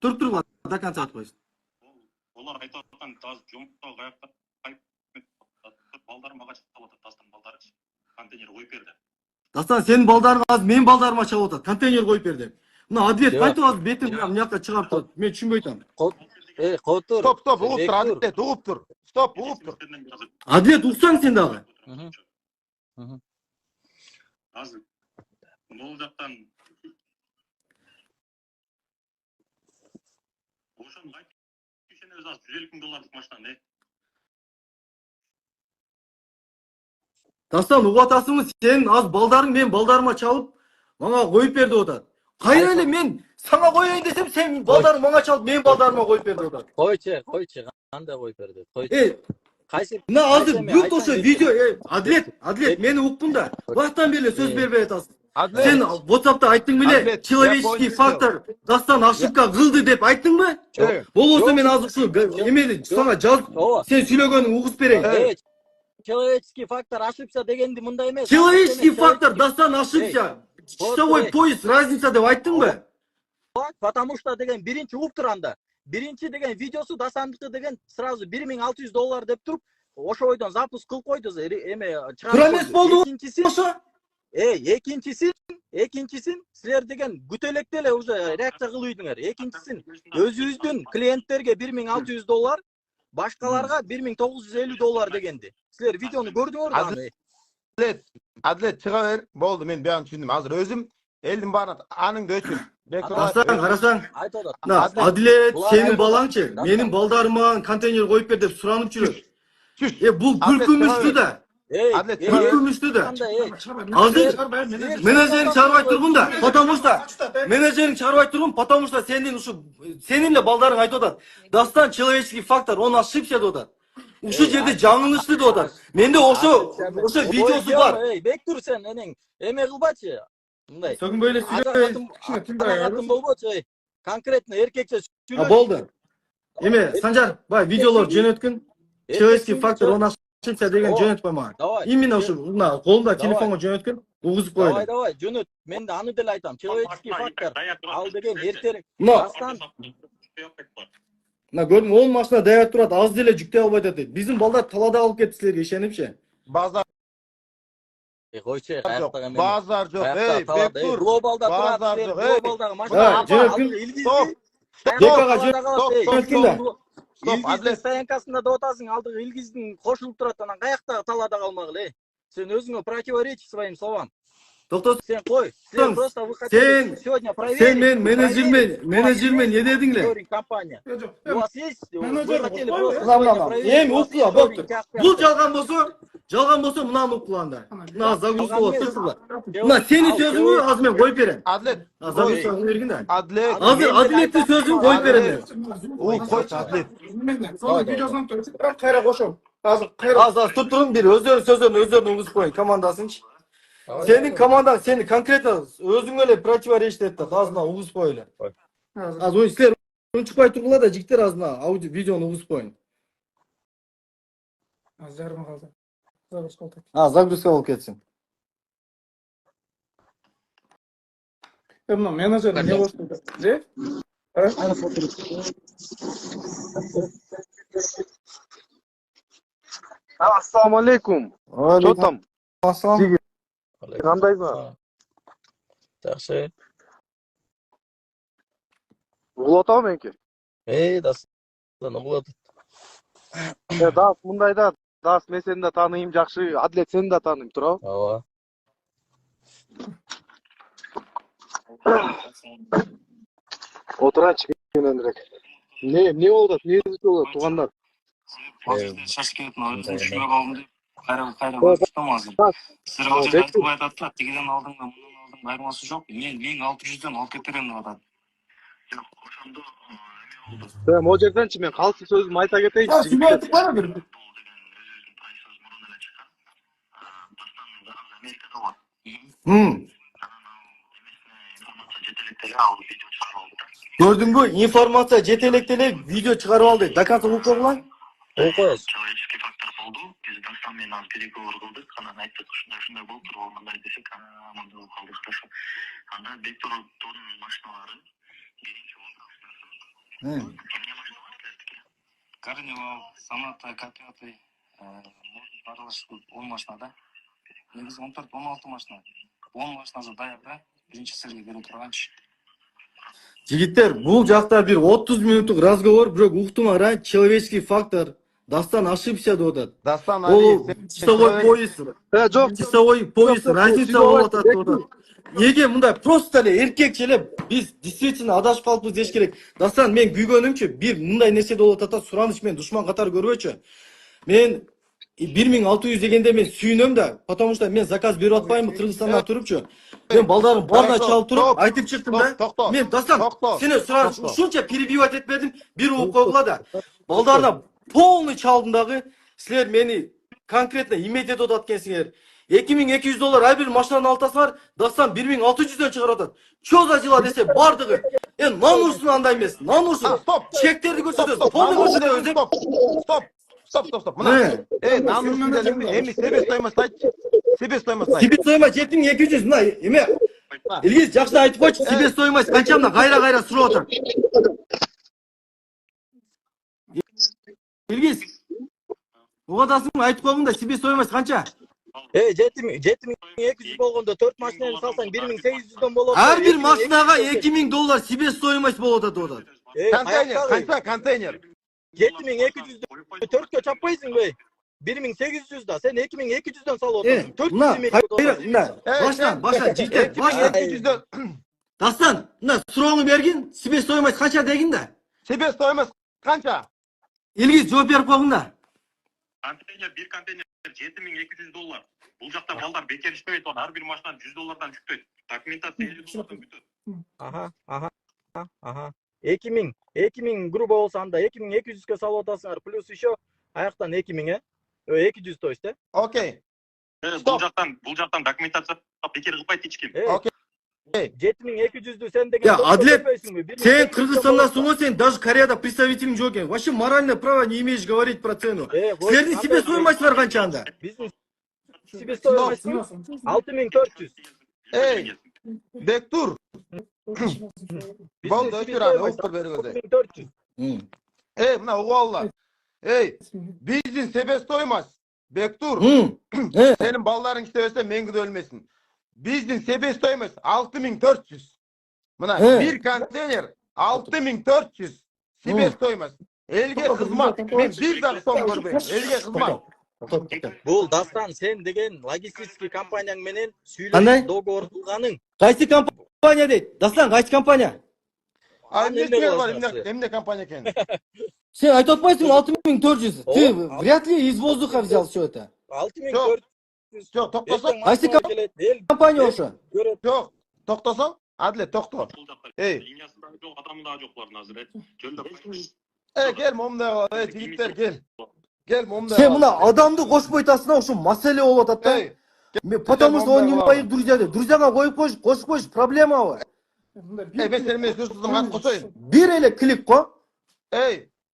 Туруп до конца айтпайсың. Олар айтып жатқан таза жумушка каякта балдар мага чалып атат, Дастан балдары контейнер коюп берди. Дастан, сенин балдарың азыр менин балдарыма чалып атат, контейнер коюп бер деп. Мына адвет кантип азыр бетин мынакка чыгарып турат. Мен түшүнбөй атам. Котур. Стоп, угуп тур, адвет, угуп тур. Стоп, угуп тур. Адвет уксаң сен дагы. Азыр бул жактан ошону кайтып түшөнөбүз, азыр $150,000 машина не? Дастан, угуп атасыңбы? Сен аз балдарың менин балдарыма чалып, мага коюп бер деп атат. Кайра эле мен сага коеюн десем, сен балдарың мага чалып, менин балдарыма коюп бер деп атат. Койчу, кандай коюп берди? Койчу. Кайсы? Мына азыр бүт ошо видео, Адлет, мени укпун да. Бактан бери сөз бербей атасың. Сен WhatsApp'та айттың беле, человеческий фактор, Дастан ошибка кылды деп айттыңбы? Болбосо мен азыр ушу эмени сага жазып, сен сүйлөгөнүң угуп берейин. Человеческий фактор ошибся дегенди мындай эмес. Человеческий фактор, Дастан ошибся. Часовой пояс, разница деп айттыңбы? Потому что деген биринчи угуп турганда, биринчи деген видеосу Дастандыкы деген сразу $1,600 деп туруп, ошо бойдон запуск кылып койду, эме чыгарып. Тура эмес болду ошо. Экинчисин силер деген күтөлөктө эле уже реакция кылып үйдүңөр. Экинчисин өзүбүздүн клиенттерге $1,600, башкаларга $1,950 дегенди. Силер видеону көрдүңөр да. Адилет чыга бер. Болду, мен биян түшүндүм. Азыр өзүм элдин баарына аныңды өчүр. Карасаң. Адилет, сенин балаңчы, менин балдарыма контейнер коюп бер деп суранып жүрөт. Бул күлкүмүштү да. Күлкүмүштү да. Азыр менеджерин чыгарбай тургун да. Потому что сенин ушу сенин эле балдарың айтып атат. Дастан человеческий фактор, он ошибся деп атат. Ушул жерде жаңылышты деп атат. Менде ошо видеосу бар. Бектур, сен энең эме кылбачы. Мындай. Сөгүнбөй эле сүйлөбөй. Болбочу. Конкретно эркекче сүйлөп. Болду. Эме Санжар, бай видеолор жөнөткүн. человеческий фактор он ошибся деген О, жөнөтпөй мага. давай. Именно ушу мына колумда Давай. телефонго жөнөткөн угузуп Давай, коелу. давай, жөнөт. Мен де аны деле айтам. Человеческий фактор. Ал деген эртерээк. Мына Дастан мына көрдүң 10 машина даярып турат, аз деле жүктөй албайт дейт. Биздин балдар талаада калып кетти силерге ишенипчи. Базар койчу, жоқ, каяктагы мен. базар жоқ. Эй, Бектур. Глобалда турат, Базар силер жоқ, ей. глобалдагы Да, машина. жөнөткүн. Стоп. Депага Стоп, жөнөткүн да. Стоп, Илгиздин Адлет. стоянкасында да отасың, алдыгы Илгиздин кошулуп турат, анан каяктагы талаада калмагыла, эй. Сен өзүңө противоречишь своим словам. Токтосуң. Сен кой. Сен просто вы Сен- хотели сегодня проверить. Сен мен проверить, менеджермен не дедиңле? шоринг компания. У вас есть? Вы хотели просто Мына сегодня мына. проверить. Эми у вас укула есть болуптур. шоринг, как Бул пятый. жалган болсо мынаны укула анда. Мына загрузка болот, Жалган турсуңдар. эмес. Мына сенин Ал, сөзүңбү, чебек. азыр мен коюп берем. Адлет. Загрузка бергин да. Адлет. Азыр адилеттүү сөзүң коюп берем мен. Койчу, Адлет. Кайра кошом. Азыр Аз туруп бир өздөрүнүн сөздөрүн өздөрүнүн угузуп коюн командасынчы. Сенин командаң сени конкретно өзүңө эле противоречить этет да, азына угузуп койлу. Аз ой силер унчукпай тургула да жигиттер азына аудио видеону угузуп коюн. Жарым калды. Загрузка. Загрузка болуп кетсин. Мына менеджер не болду? Де? Ассаламу алейкум. Что там? Ассалам. Кандайсың? Жакшы. Угулуп атабы меники? Дастан угулуп атат. Дас мындай да, Дас мен сени да тааныйм жакшы, Адлет сени да тааныйм, туурабы? Ооба. Отурайынчы кененирээк. Не болуп атат? Эмне болуп атат, туугандар? Шашып келетін өзім жүрмек алдым деп қайра барыштым азыр. Сіздер ал жерде айтып айтады да, тегеден алдың да мындан алдың айырмасы жоқ. Мен 1600-ден алып кетерем деп атады. Жоқ, ошондо эме болду. Могу жерденчи мен калсы сөзүмдү айта кетейинчи. Сине айтып бара бир. Деген өзүнүн тайсыз мурун эле чыккан. Дастанын Америкада болот. Анан Информация жетелек деле ал видео чыгарып алды. Көрдүңбү? Информация жетелек видео чыгарып алды. До конца угуп койгула. Окуйбуз. Человеческий фактор болду. Биз Дастан менен аз переговор кылдык. Анан айттык, ушундай болуптур, ол мындай десек, мындай болуп калды, хорошо. Анда Бектурдун машиналары биринчи эмне машиналар келдики? Карнивал, Соната, К5, аралашып 10 машина да. Негизи 14-16 машина. 10 машинасы даяр да. Биринчи силерге бере турганчы. Жигиттер, бул жакта бир 30 минуттук разговор, бирок уктумагыра человеческий фактор. Дастан ошибся деп атат. Дастан Ол Али. часовой поезд. Жок, Часовой поезд разница болуп атат деп атат. Эге мындай просто эле эркекче эле биз действительно адашып калыппыз деш керек. Дастан мен күйгөнүмчү бир мындай нерсе болуп атат, сураныч мен душман катары көрбөчү. Мен 1600 дегенде мен сүйүнөм да, потому что мен заказ берип атпаймынбы Кыргызстандан турупчу. Мен балдардын баарына чалып туруп айтып чыктым да. Мен Дастан, сени сураныч ушунча перебивать этпедим, бир угуп койгула да. Балдарына полный чалдым дагы. Силер мени конкретно иметь этип атат экенсиңер. $2200 ар бир машинанын алтасыңар, Дастан 1600дөн чыгарып атат. Чё за дела десе бардыгы. Намусун андай эмес, намусун. Чектерди көрсөтөсүң, полный көрсөтөсүң. Стоп. Мына. Намус дедим, эми себестоимость айтчы. Себестоимость айт. Себестоимость 7200, мына эме. Илгиз жакшы айтып койчу, себестоимость канча мына кайра сурап атат. Илгиз. Угадасың айтып койгуң да себестоимость канча? 7200 болгондо 4 машинаны салсаң 1800дөн болот. Ар бир машинага $2000 себестоимость болуп атат деп атат. Контейнер. 7200 4кө чаппайсыңбы? 1800 да. Сен 2200дөн салып атасың. 400 башла, жигиттер, башла. 2200дөн. Дастан, мына сурооңду бергин, себестоимость канча дегин да. Себестоимость канча? Илгиз жооп берип койгуң да. Контейнер, bir контейнер $7200. Бул жакта балдар бекер иштебейт, ар бир машинаны $100 жүктөйт. Документация $50 бүтөт. 2000 грубо болсо анда 2200кө салып атасыңар, плюс еще аяктан 2000, 200 то есть, Бул жактан документация бекер кылбайт эч ким. 7200'dü sen деген Ya doktor Adlet, көрбөйсүңбү? Sen Кыргызстан'dасың ғой, sen даже Кореяда представителің жоқ екен. Вообще моральное право не имеешь говорить про цену. Силердің себестоимостьлар қанша анда? Биздин себестоимость 6400. Ey, Bektur. Boldu, ötür abi, oktur beri gözü. 6400. Buna uğallar. Bizdin sebestoymaz. Bektur, senin balların istevese mengide ölmesin. Bizdin sebestoymaz 6400. Buna bir konteyner 6400. Sebestoymaz. Elge kızmak. Ben bir daha son görmeyim. Elge kızmak. Бул Дастан сен деген логистический компанияң менен Кандай? сүйлөшүп договор кылганың. Қайсы компания дейді? Дастан, қайсы компания? Emne kampanya kendi. Sen айтып отпайсың 6400. Ты вряд ли из воздуха взял все это. 6400. Yok, toktasa. Қайсы компания ошо? Yok, toktasa. Adlet, tokto. Линиясында жоқ, адамы да жоқ бұлардың азыр. Gel momda, жигиттер, gel. Gel momda. Sen мына адамды кошпой атасың, ошо маселе болуп атат да. Потому что он не моих друзья. Друзьяга коюп коюш коюш, проблема бар. Ben seni men sürüstüm kanıt koşayım. Bir ele klik ko.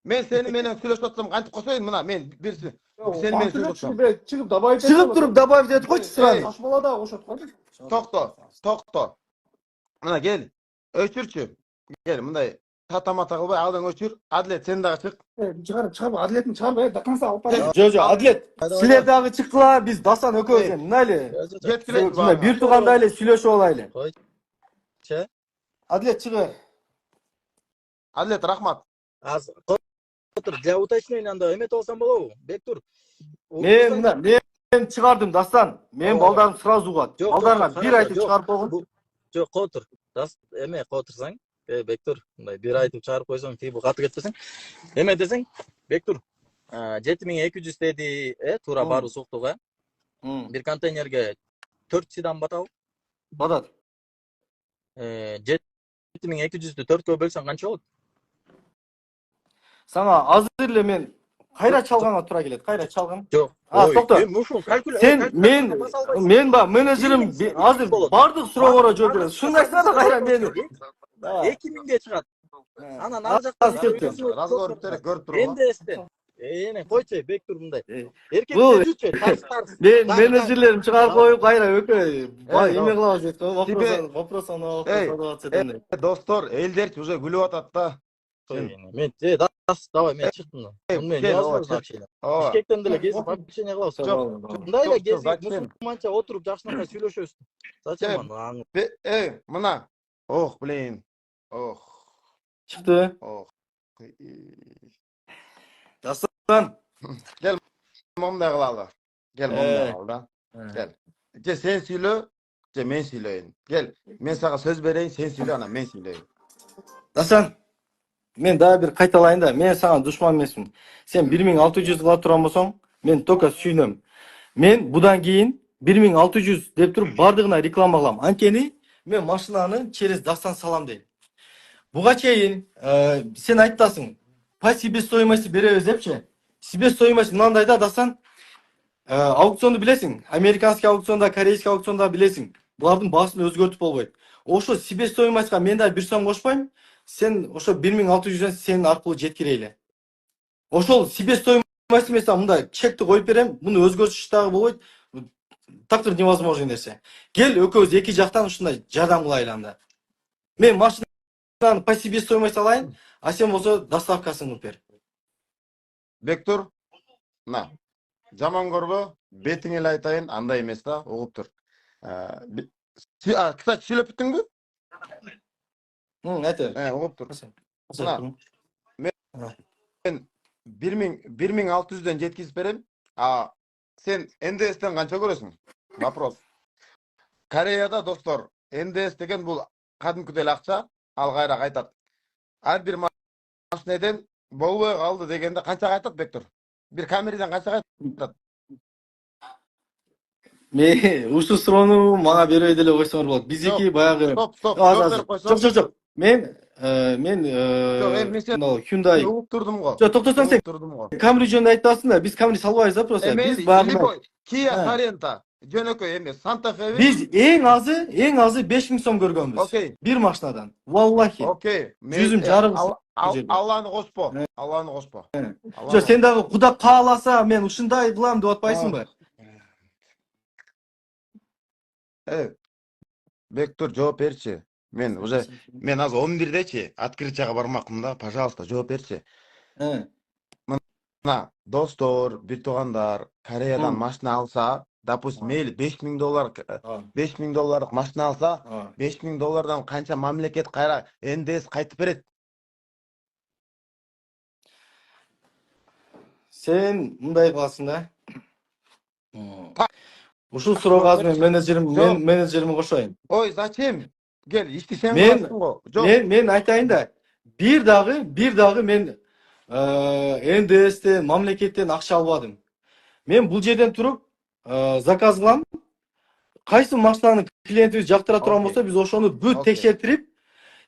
Men seni menen süreç atsam kanıt koşayım mına men birisi. Seni men sürüstüm. Çıkıp добавить. Çıkıp durup добавить et koç sırada. Saçmalada oşat koy. Tokto. Mına gel. Öçürçü. Gel mınday tatamata kılbay aldan öçür. Adlet sen daha çık. Çıkar adletin çıkar be. Dakansa alpa. Jojo Adlet. Siler dagы çıktılar biz Dasan öközden. Mınaylı. Yetkilek. Bir tuganda ile süйлөшүп алайлы. Че? Adlet çıkı. Adlet rahmat. Az Котур, для уточнения анда эметип алсам болобу? Бектур. Men çıkardım Dastan. Men baldarым сразу угат. Балдарга bir айтып çıkarып койгон. Жок, Котур. Эме Котурсаң, Бектур, мындай бир айтып чыгарып койсоң, тиги бул каты кетпесең. Эме десең, Бектур, 7200 деди, туура баруу суктуга. Bir контейнерге 4 сидан батабы? Батат. 7200'dü 4кө бөлсөң канча болот? Sana azır эле мен кайра чалганга туура келет. Кайра чалган. Жок. Токто. Sen men менеджерим азыр бардык суроого жооп берет. Шундайсыңар да кайра мени. 2000ге чыгат. Анан ар жакта Разговор битерек көрүп турган. НДСтен. Эне койчу Бектур мындай. Эркек Бул тарс. мен менеджерлерим чыгарып коюп кайра өкө эме кылабыз дейт го. Вопрос Достор, элдерчи уже күлүп атат да. Мен давай мен чыктым. Мен невозможно общение. Бишкектен деле кезип общение кылабыз. Мындай эле кезип мусулманча отуруп жакшынакай сүйлөшөбүз. Зачем аны? Мына. Ох, блин. Ох. Çıktı. Ох. Dastan. Gel momda kılalı. Gel momda kıl da. Gel. Sen söyle, men söyleyeyim. Gel. Men sana söz vereyim, sen söyle ana men söyleyeyim. Dastan. Men daha bir kaytalayın da men sana düşman emasмын. Sen 1600 kıla turan bolsоң, men только сүйнөм. Men budan keyin 1600 деп туруп бардыгына реклама кылам. Анткени мен машинаны через Dastan салам дейм. Буга чейин сен айтасың. По себестоимости беребиз депчи. Себестоимость мынандай да Dastan. Аукционду билесиң. Американский аукционда, корейский аукционда билесиң. Булардын баасын өзгөртүп болбойт. Ошо себестоимостька мен да 1 сом кошпойм. Sen ошо 1600'den senin аркылуу жеткирейли. Ошол себестоимость эмес, мында чекти коюп берем. Муну өзгөртүш дагы болбойт. Тактыр невозможный нерсе. Кел экөөбүз эки жактан ушундай жардам кылайлы анда. Мен машинаны по себестоимости алайын, а сен болсо доставкасын кылып бер. Бектур, на. Жаман көрбө, бетиңе эле айтайын, андай эмес да, угуп тур. Кстати, сүйлөп бүттүңбү? Aytı. Угуп тур. Мен 1600'den жеткизип берем. Sen НДС'тен канча көрөсүң? Вопрос. Кореяда достор, НДС деген бул кадимкидей эле акча, ал кайра кайтат. Ар бир машинеден болбой калды дегенде канча кайтат Бектур? Bir камерадан канча кайтат? Ушул суроону мага бербей деле койсоңор болот. Биздики баягы. Жок. Men Hyundai. Угуп турдум го. Жок, токтосоң сен. Camry жөнүндө айтасың да, биз Camry салбайбыз да просто. Биз баягы Kia Sorento. Жөнөкөй эмес. Santa Fe'bi. Biz en azı 5000 so'm ko'rganmiz. Okey. Bir maçnadan. Vallahi. Okey. Жүзім жарымыз. Allah'ını kospo. Allah'ını kospo. Jo, sen dagı Xudo qalasa men ушундай кылам деп atpaysыңбы? Evet. Bektur cevap berçi. Men az 11'deçi. Открытияга бармакмын да. Пожалуйста, жооп берчи. Мына, достор, бир туугандар, Кореядан машина алса, допустим, мейли $5000 машина алса, $5000 канча мамлекет кайра НДС кайтып берет? Sen мындай кыласың да. Ушул суроого азыр мен менеджериме кошоюн. Ой, зачем? Gel, иштесең Мен боласың го. Жок. мен айтайын да. Bir дагы мен НДСтен, мамлекеттен акча албадым. Мен бул жерден туруп заказ кылам. Кайсы машинаны клиентибиз жактыра турган болсо, биз ошону бүт текшертирип,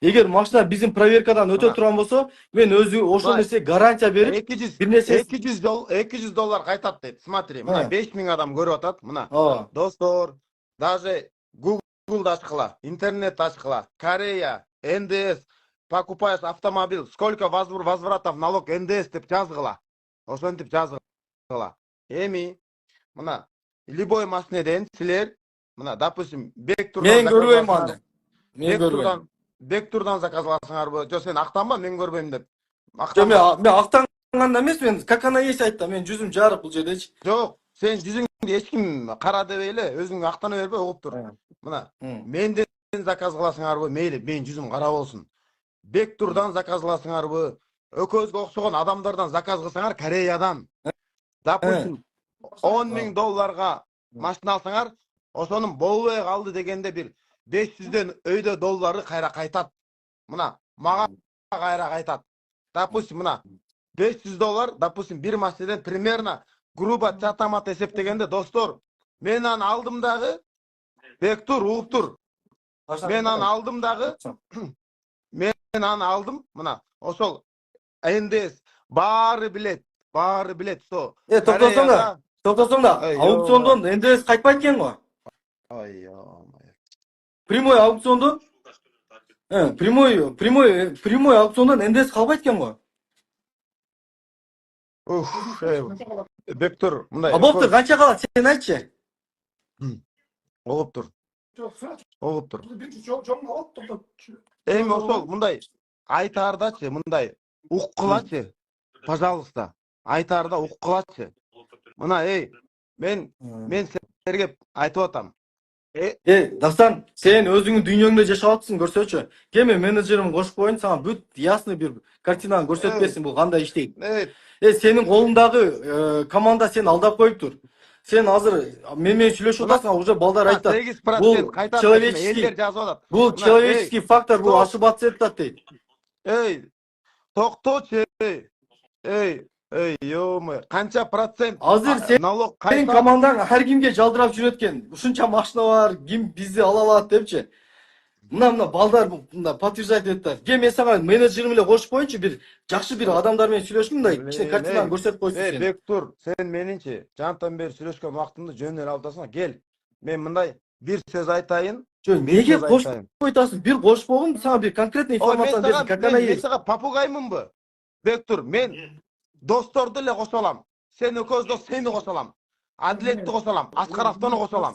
эгер машина биздин проверкадан өтө турган болсо, мен өзү ошол нерсе гарантия берип, бир нерсе $200 кайтат дейт. Смотри, мына 5000 адам көрүп атат. Мына. Достор, даже Google ачкыла, интернет ачкыла, Корея, НДС, покупаешь автомобиль, сколько возвратов налог НДС деп жазгыла. Ошентип жазгыла. Эми, мына, любой машинеден силер, мына, допустим, Бектурдан мен көрбөйм аны. Мен көрбөйм. Бектурдан заказ кыласыңарбы? Жо, сен актанба, мен көрбөйм деп. Мен актанганда эмес, мен как она есть айттым, мен жүзүм жарык бул жердечи. Жок, сен жүзүңдү эч ким кара дебей эле, өзүң актана бербей, угуп тур. Мына, менден заказ кыласыңарбы? Мейли, мен жүзүм кара болсун. Бектурдан заказ кыласыңарбы? Өкөзгө окшогон адамдардан заказ кылсаңар, Кореядан. Допустим, $10,000 машина алсаңар, ошонун болбой калды дегенде бир 500дөн өйдө доллары кайра кайтат. Мына, мага кайра кайтат. Допустим, мына $500, допустим, бир машинеден примерно грубо чатамат эсептегенде, достор, мен аны алдым дагы, Бектур, угуп тур. Мен аны алдым дагы, мен аны алдым, мына, ошол НДС баары билет, со. Токтосоң да, аукциондон НДС кайтпайт экен го. Ой, Прямой аукциондон прямой аукциондон НДС калбайт экен го. Бектур, мындай. Болуптур, канча калат, сен айтчы. Угуп тур. Токтоп. Эми ошол мындай айтаардачы, мындай уккылачы. Пожалуйста, айтаарда уккылачы. Мына, мен силерге айтып атам. Дастан, сен өзүңдүн дүйнөңдө жашап атсың, көрсөчү. Кеме менеджерим кошуп коюн, сага бүт ясный бир картинаны көрсөтүп берсин, бул кандай иштейт. Сенин колундагы команда сени алдап коюптур. Сен азыр менен сүйлөшүп атасың, уже балдар айтат. Бул человеческий фактор, бул ошибаться этат дейт. Токточу. Ё-моё, канча процент налог кайтат? Сенин командаң ар кимге жалдырап жүрөт экен. Ушунча машина бар, ким бизди ала алат депчи. Мына балдар мында подтверждать этет. Ке мен сага менеджерим эле кошуп коюнчу, бир жакшы бир адамдар менен сүйлөшүп, мындай кичине картинаны көрсөтүп койсун сен. Бектур, сен менинчи жантан бери сүйлөшкөн убактымды жөн эле алып атасың. Кел. Мен мындай бир сөз айтайын. Неге кошуп койтасың? Бир кошуп койгум, сага бир конкретный информация бердим. Как она есть? Мен сага папугаймынбы? Бектур, мен досторду эле кошо алам. Сен өкөздө сени кошо алам. Адилетти кошо алам. Аскаровтону кошо алам.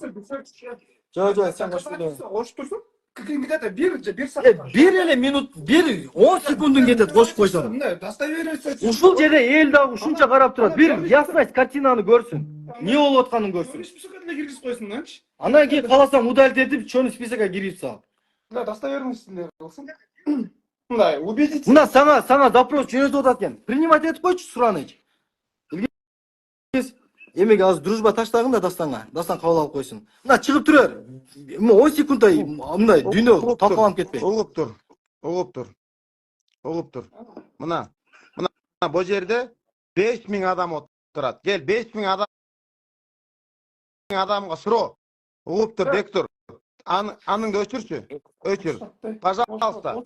Жок, сен Кошуп турсуң? Где-то бир саат. Бир эле минут, 10 секундун кетет кошуп койсоң. Достоверность. Ушул жерде эл дагы ушунча карап турат. Бир ясность картинаны көрсүн. Не болуп атканын көрсүн. Списокка киргизип койсуң, анчы. Анан кийин каласаң удалить этип, чөнү списокко кирип сал. Да, достоверностьтин кылсың. Мындай, убедить. Мына сага запрос жөнөтүп атат экен. Принимать этип койчу суранычы. Эмеге азыр дружба таштагын да Дастанга. Дастан кабыл алып койсун. Мына чыгып турар. 10 секунддай мындай дүйнө талкаланып кетпей. Угуп тур. Мына бул жерде 5000 адам отурат. Кел, 5000 адамга суроо. Угуп тур, Бектур. Аныңды өчүрчү. Өчүр. Пожалуйста.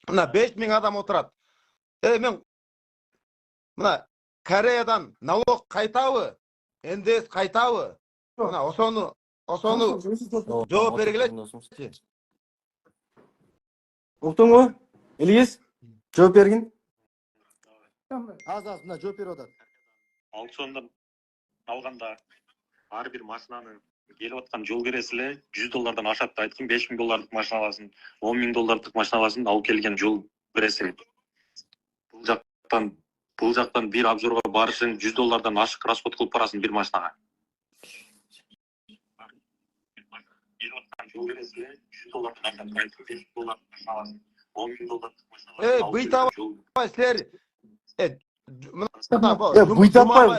Мына 5000 адам отурат. Мен мына Koreyadan налог кайтабы? НДС кайтабы? Мына ошону жооп бергиле. Уктуңбу? Илгиз, жооп бергин. Az мына жооп берип атат. Аукциондан алганда ар бир машинаны келип аткан жол кереси эле $100 ашат да айткым, $5000 машина аласың, $10,000 машина аласың, алып келген жол береси. Бул жактан бир обзорго барышың $100 ашык расход кылып барасың бир машинага. Келип аткан жол кереси эле $100 ашат айткым, $5000 машина аласың, $10,000 машина аласың. Буйтабай силер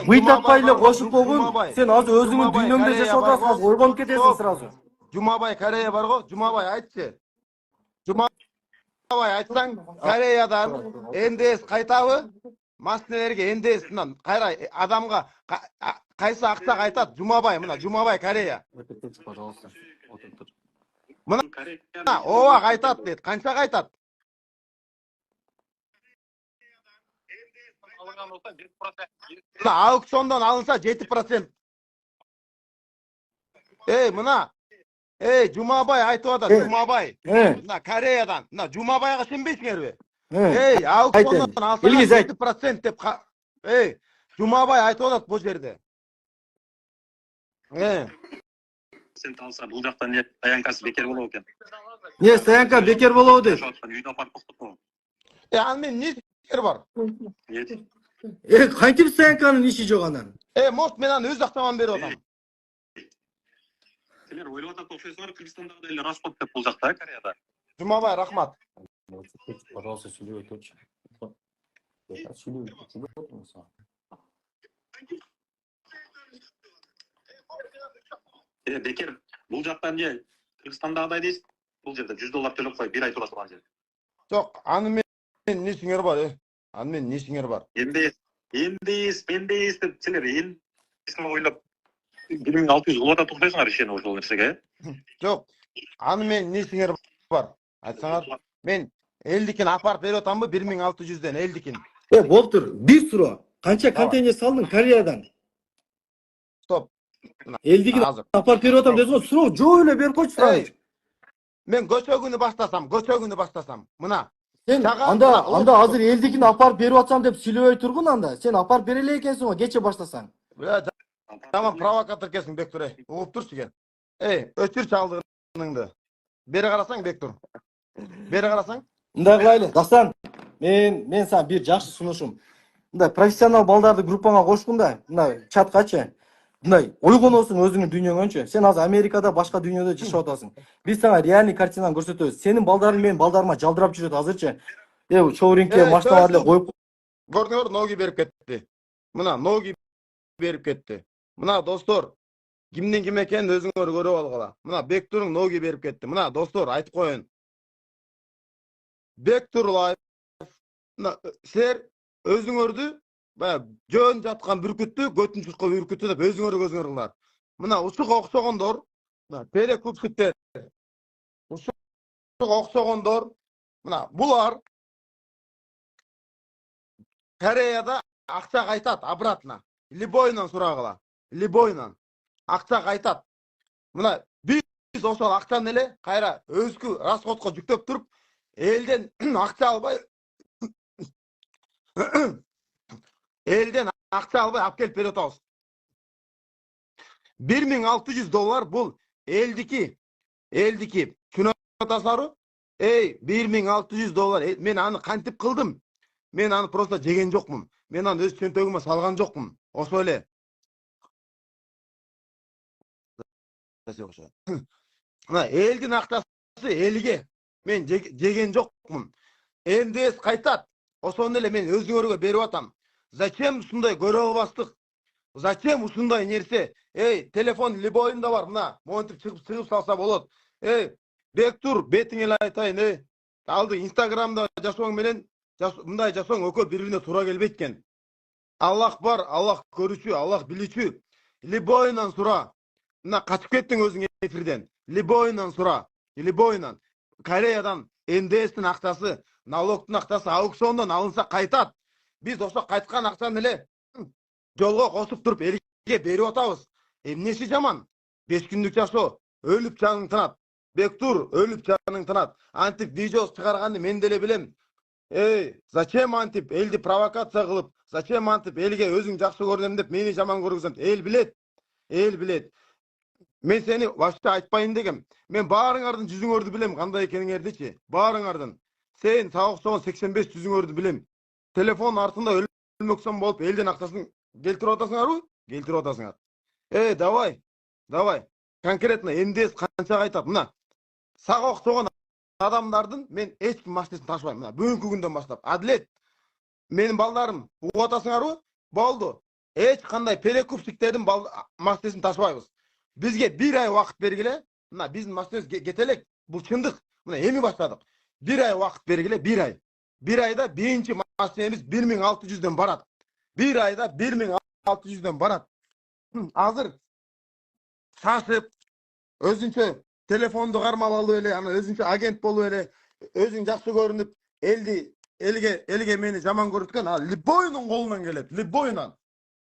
Буйтаппай эле кошуп болгон. Сен азыр өзүңүн дүйнөңдө жашап атасың, ойгонуп кетесиң сразу. Жумабай Корея бар го, Жумабай айтчы. Жумабай айтсаң, Кореядан НДС кайтабы? Машиналерге НДСтен кайра адамга кайсы акча кайтат? Жумабай, мына Жумабай Корея. Мына ооба кайтат дейт. Канча кайтат? Мына аукциондан алынса 7%. Мына Жумабай айтып атат, Жумабай. Мына Кореядан. Мына Жумабайга сенбейсиңерби? Аукциондан алса 7% деп. Жумабай айтып атат бул жерде. Сен алса бул жактан не таянкасы бекер болобу экен. Не таянка бекер болобу дейт. Үйдө апарып токтотмо. Аны мен не бекер бар? Кантип таянканын иши жок анан? Может мен аны өз акчаман берип атам. Силер ойлоп атат окшойсуңар, Кыргызстандагы эле расход деп бул жакта, Кореяда. Жумабай, рахмат. Пожалуйста, сүйлөй өтөчү. Бекер бул жактан не Кыргызстандагыдай дейсиз? Бул жерде $100 төлөп кой, бир ай турасың ал жерде. Жок, аны мен несиңер бар, Аны мен несиңер бар. НДС деп силер эндисин ойлоп 1600 кылып атат окшойсуңар ишени ошол нерсеге. Жок, аны мен несиңер бар. Айтсаңар, мен элдикин апарып берип атамбы 1600ден элдикин. Болуптур. Бир суроо. Канча контейнер салдың Кореядан? Стоп. Элдикин апарып берип атам десең, суроо жоо эле берип койчу сразу. Мен көчө күнү баштасам. Мына. Сен анда азыр элдикин апарып берип атсам деп сүйлөбөй тургун анда. Сен апарып бере эле экенсиң го, кече баштасаң. Жаман провокатор экенсиң, Бектур. Угуп турчу экен. Өчүр чалдыгыңды. Бери карасаң, Бектур. Бери карасаң. Мындай кылайлы. Дастан, мен сага бир жакшы сунушум. Мындай профессионал балдарды группаңа кошкун да, мындай чаткачы. Мындай ойгоносуң өзүңүн дүйнөңөнчү. Сен азыр Америкада башка дүйнөдө жашап атасың. Биз сага реальный картинаны көрсөтөбүз. Сенин балдарың менин балдарыма жалдырап жүрөт азырчы. Чоуринке машиналар эле коюп. Көрдүңөр, ноги берип кетти. Мына ноги берип кетти. Мына достор, кимдин ким экенин өзүңөр көрүп алгыла. Мына Бектурдун ноги берип кетти. Мына достор, айтып коеюн. Бектур лайф. Силер өзүңөрдү баягы жөн жаткан бүркүттү, көтүн чуркап бүркүттү деп өзүңөр кылар. Мына ушуга окшогондор, мына перекупщиктер. Ушуга окшогондор, мына булар Кореяда акча кайтат обратно. Любойнан сурагыла. Любойнан. Акча кайтат. Мына биз ошол акчаны эле кайра өзгө расходко жүктөп туруп, элден акча албай элден акча албай алып келип берип атабыз. $1600 бул элдики. Түшүнүп атасыңарбы? $1600. Мен аны кантип кылдым? Мен аны просто жеген жокмун. Мен аны өз чөнтөгүмө салган жокмун. Ошо эле. Мына элдин акчасы элге. Мен жеген жокмун. НДС кайтат. Ошону эле мен өзүңөргө берип атам. Зачем ушундай көрө албастык? Зачем ушундай нерсе? Телефон любойунда бар, мына. Монтип чыгып салса болот. Бектур, бетиңе эле айтайын, алды Инстаграмда жашооң менен мындай жашооң экөө бири-бирине туура келбейт экен. Аллах бар, Аллах көрүүчү, Аллах билүүчү. Любойунан сура. Мына качып кеттиң өзүң эфирден. Любойунан сура. Любойунан. Кореядан НДСтин акчасы, налогтун акчасы аукциондон алынса кайтат. Биз ошо кайткан акчаны эле жолго косуп туруп элге берип атабыз. Эмнеси жаман? 5 күндүк жашоо, өлүп жаның тынат. Бектур, өлүп жаның тынат. Антип видео чыгарганды мен деле билем. Зачем антип элди провокация кылып, зачем антип элге өзүң жакшы көрүнөм деп мени жаман көргүзөм? Эл билет. Эл билет. Мен сени вообще айтпайын дегем. Мен баарыңардын жүзүңөрдү билем, кандай экениңердичи. Баарыңардын. Сен сагык согон 85 жүзүңөрдү билем. Телефон артында өлмөксөн болуп элдин акчасын келтирип атасыңарбы? Келтирип атасыңар. Давай. Конкретно МДС канчага айтат? Мына. Сагык согон адамдардын мен эч ким машинесин ташыбайм. Мына бүгүнкү күндөн баштап. Адилет. Менин балдарым угуп атасыңарбы? Болду. Эч кандай перекупщиктердин машинесин ташыбайбыз. Бизге 1 ай вакыт бергиле. Мына биздин машинебиз кетелек. Бул чындык. Мына эми баштадык. 1 ай вакыт бергиле, 1 ай. 1 айда биринчи машинебиз 1600дөн барат. 1 айда 1600дөн барат. Азыр шашып, өзүнчө телефонду кармалалып эле, ана өзүнчө агент болуп эле, өзүң жакшы көрүнүп, элге мени жаман көрүткөн, любойдун колунан келет, любойунан.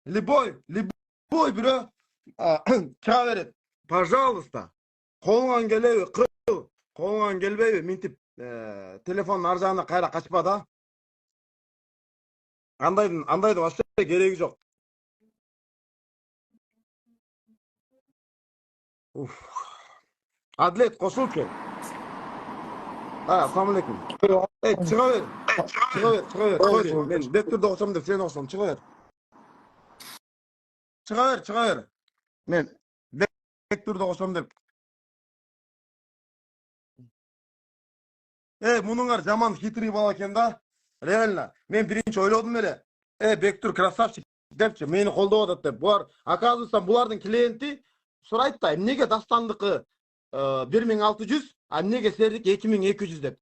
Любой бирөө чыга берет. Пожалуйста. Колуңан келеби, кыл. Колуңан келбейби, минтип телефондун ар жагына кайра качпа да. Андайдын вообще кереги жок. Адилет кошулчу. Ассаламу алейкум. Чыга бер. Мен Бектурду окшом деп сени окшом, чыга бер. Мен Бектурду окшом деп. Мунуңар жаман хитрый бала экен да. Реально. Мен биринчи ойлодум эле. Бектур красавчик депчи, мени колдоп атат деп. Булар, оказывается, булардын клиенти сурайт да, эмнеге Дастандыкы 1600, а эмнеге сердик 2200 деп.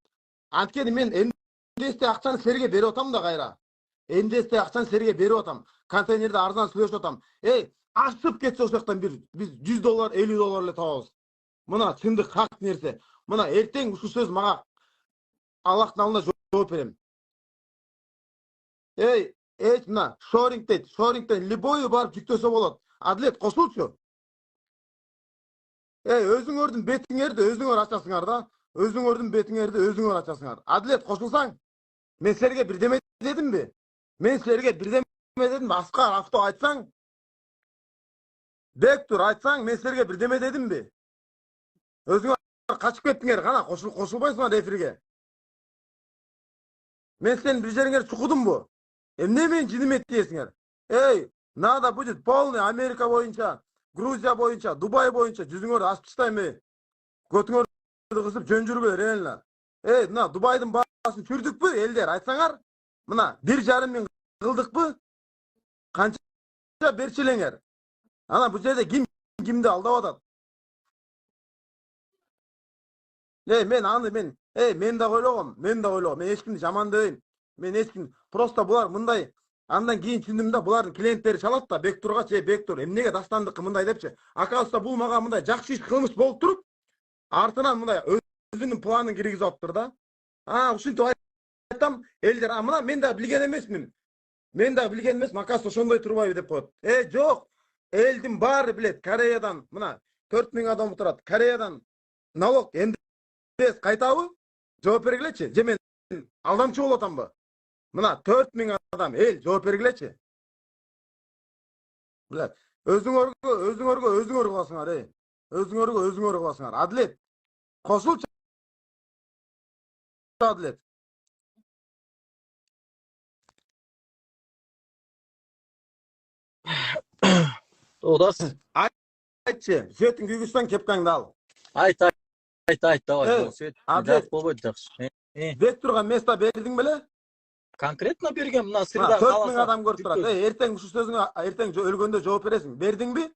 Анткени мен МДСте акчаны серге берип атам да кайра. МДСте акчаны серге берип атам. Контейнерде арзан сүйлөшүп атам. Ашып кетсе ошол жактан биз $100, $50 эле табабыз. Мына чындык хак нерсе. Мына эртең ушул сөз мага Аллахтын алдында жооп берем. Мына шоринг дейт. Шорингден любой барып жүктөсө болот. Адилет кошулчу. Өзүңөрдүн бетиңерди өзүңөр ачасыңар да. Өзүңөрдүн бетиңерди өзүңөр ачасыңар. Адилет кошулсаң, мен силерге бирдеме дедимби? Аскар авто айтсаң, Бектур айтсаң, мен силерге бирдеме дедимби? Өзүңөр качып кеттиңер, кана кошулбайсыңар эфирге. Мен сенин бир жериңер чукудумбу? Эмне мен жиним диесиңер? Надо будет полный Америка боюнча, Грузия боюнча, Дубай боюнча жүзүңөрдү ачып таштайм. Көтүңөрдү кысып жөн жүрбөй реально. Мына Дубайдын баасын чүрдүкпү элдер айтсаңар? Мына 1,5 миң кылдыкпы? Канча берчилеңер? Ана бул жерде кимди алдап атат? Мен да ойлогом. Мен эч кимди жаман дебейм. Мен эч ким просто булар мындай. Андан кийин түшүндүм да, булардын клиенттери чалат да Бектурга, Бектур, эмнеге Дастандыкы мындай депчи. Оказывается, бул мага мындай жакшы иш кылмыш болуп туруп, артынан мындай өзүнүн планын киргизип атыптыр да. Ушинтип айтам, элдер, мына мен да билген эмесмин. Оказывается, ошондой турбайбы деп коет. Жок. Элдин баары билет. Кореядан мына 4000 адам турат. Кореядан налог МДС кайтабы? Жооп бергилечи. Же мен алдамчы болуп атамбы? Мына 4000 адам эл жооп бергилечи. Билет. Өзүңөргө кыласыңар, Өзүңөргө кыласыңар. Адилет. Кошулчу. Адилет. Одас. Айтчы, светин күйгүзсөң кепкаңды ал. Айт, давай. Адилет болбойт жакшы. Бектурга место бердиң беле? Конкретно берген, мына сырда 4000 адам көрүп турат. Эртең ушул сөзүңө эртең өлгөндө жооп бересиң. Бердиңби?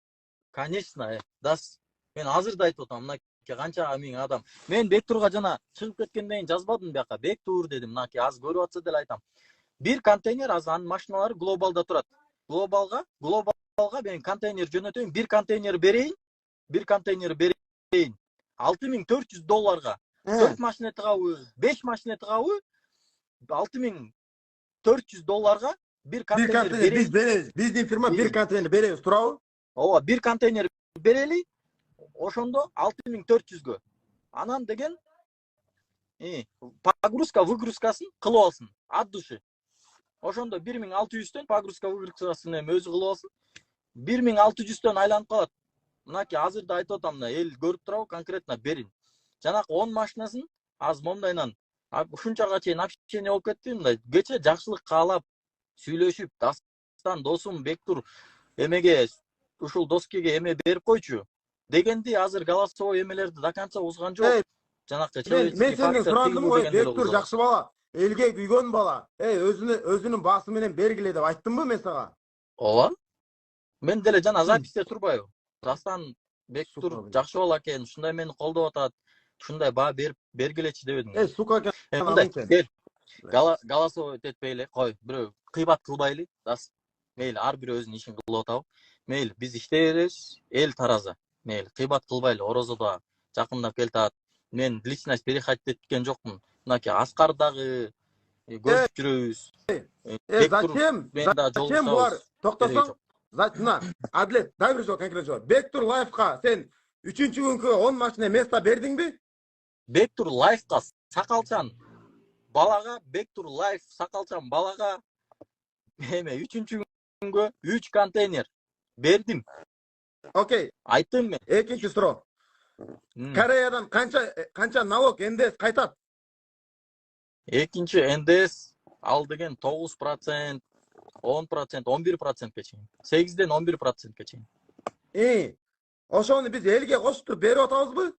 Конечно, Дас. Мен азыр да айтып атам, мына канча миң адам. Мен Бектурга жана чыгып кеткенден кийин жазбадым бияка. Бектур дедим, мынакей аз көрүп атса деле айтам. Бир контейнер анын машиналары глобалда турат. Глобалга мен контейнер жөнөтөйүн, бир контейнер берейин. $6400. $4 машина тыгабы, 5 машина тыгабы $6400 bir Bir контейнер konteyner берели. biz bereriz. Bizdin firma bir konteyner bereriz. Turabı? Ооба, bir контейнер берели. Ошондо 6400гө. Анан деген погрузка выгрузкасын кылып алсын от души. Ошондо 1600төн погрузка выгрузкасын эми өзү кылып алсын. 1600төн айланып калат. Мынакей азыр да айтып атам, эл көрүп турабы, конкретно берин. Жанакы 10 машинасын азыр мондайнан ушунчага чейин общение болуп кетти. Мындай кече жакшылык каалап сүйлөшүп, дастан досум Бектур эмеге ушул доскеге эме берип койчу дегенди азыр голосовой эмелерди до конца узган жок. Жанакы Men человеческий senden фактор suradım тийгүү koy. дегенди эле Bektur узган. jakşı bala. Elge güygön bala. Özünün bası menen bergile dep ayttım mı men saga? Ооба. Мен деле жана записьте турбайбы. Дастан Бектур жакшы бала экен, ушундай мени колдоп атат. Ушундай баа берип бергилечи дебедиң. Сука экен Мындай, алың сен. кел. Голосовой этпейли, кой, бирөө кыйбат кылбайлы. Дас. Мейли, ар бирөө өзүнүн ишин кылып атабы. Мейли, биз иштей беребиз, эл тараза. Мейли, кыйбат кылбайлы, орозодо жакындап келатат. Мен личность переходить эткен жокмун. Мынакей Аскар дагы көрүп жүрөбүз. Зачем булар? Токтосоң, мына Адлет, дай бир жол конкрет жол. Бектур лайфка сен 3-чү күnkү 10 машина место бердиңби? Бектур лайфка сакалчан балага, Бектур лайф сакалчан балага эме 3-чү күнгө 3 контейнер бердим. Окей. Айттым мен. Экинчи суроо. Кореядан канча налог НДС кайтат? Экинчи НДС ал деген 9%, 10%, 11%ке чейин. 8ден 11%ке чейин. Ошону биз элге кошуп берип атабызбы?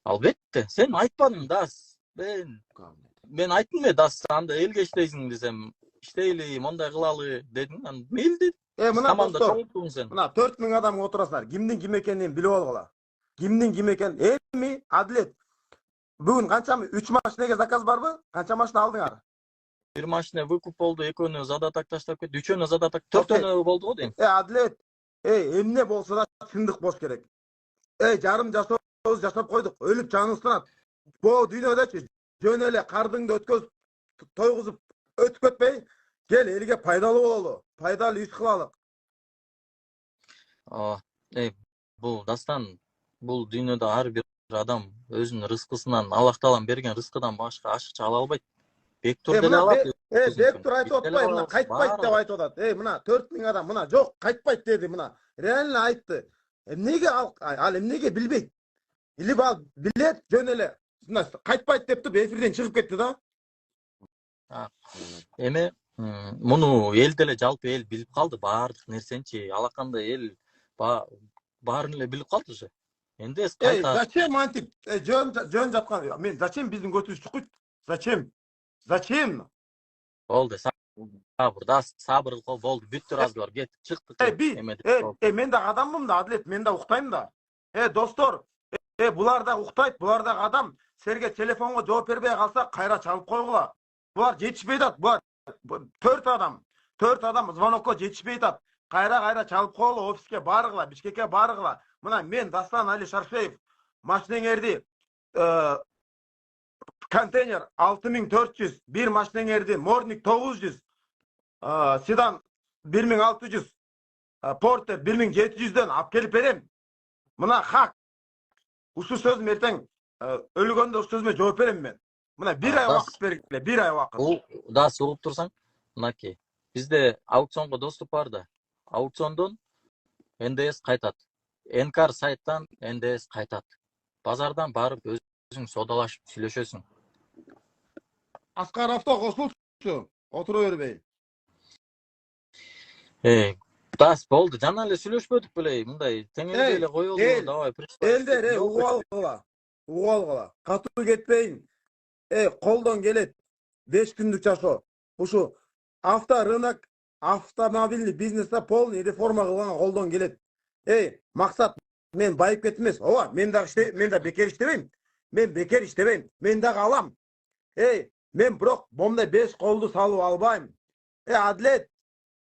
Албетте, сен айтпадың Дас. Мен айттым Дас, анда элге иштейсиң десем, иштейли, мондай кылалы дедиң, анда мейли дедим. Мына Команда достор, чоңуттуң сен. мына 4000 адам отурасыңар. Кимдин ким экенин билип алгыла. Кимдин ким экенин. Эми Адлет. Бүгүн канчамы 3 машинеге заказ барбы? Канча машина алдыңар? Bir машина выкуп болду, экөөнү задатак таштап кетти, үчөөнү задатак, төртөөнү болду го дейм. Адлет, эмне болсо да чындык болуш керек. Жарым жашообуз жашап койдук, өлүп жаныбыз тынат. Бул дүйнөдө жөн эле кардыңды өткөзүп, тойгузуп өтүп кетпей, кел элге пайдалуу бололу, пайдалуу иш кылалы. Бул Дастан, бул дүйнөдө ар бир адам өзүнүн рызкысынан, Аллах Таалам берген рызкыдан башка ашыкча ала албайт. Бектур деле алат. Бектур айтып атпайбы, мына кайтпайт деп айтып атат. Мына 4000 адам, мына жок, кайтпайт деди, мына. Реально айтты. Эмнеге ал эмнеге билбейт? Или ал билет, жөн эле. Мына кайтпайт деп туруп эфирден чыгып кетти да. Эми муну эл деле жалпы эл билип калды, баардык нерсеничи, алакандай эл баарын эле билип калды же. Энди кайта. Зачем антип? Жөн жаткан. Мен зачем биздин көтүбүз чукуйт? Зачем? Зачем? Болду, сабыр кыл, болду. Бүттү разговор, кеттик, чыктык. Мен да адаммын да, Адлет, мен да уктайм да. Достор, булар да уктайт, булар да адам. Силерге телефонго жооп бербей калса, кайра чалып койгула. Булар жетишпей атат, булар 4 адам звонокко жетишпей атат. Кайра чалып койгула, офиске баргыла, Бишкекке баргыла. Мына мен Дастан Али Шаршеев машинеңерди контейнер 6400, bir машинеңерди Morning 900, Sedan 1600, Porter 1700ден алып келип берем. Мына хак. Ушул сөзүм эртең өлгөндө ушул сөзүмө жооп берем мен. Мына 1 ай убакыт бергиле, 1 ай убакыт. Да, угуп турсаң, мынакей. Бизде аукционго доступ бар да. Аукциондон НДС кайтат. Энкар сайттан НДС кайтат. Базардан барып өзүң содалашып сүйлөшөсүң. Аскар авто кошулчу, отура бербей. Дас болду, жана эле сүйлөшпөдүк беле, мындай теңелге эле коелу, давай. Элдер, угуп алгыла. Катуу кетпейин. Колдон келет 5 күндүк жашоо. Ушу авторынок, автомобильный бизнесте полный реформа кылган колдон келет. Максат, мен байып кетмес. Ооба, мен да бекер иштебейм. Мен бекер иштебейм. Мен дагы алам. Мен бирок момундай 5 колду салып албайм. Адлет,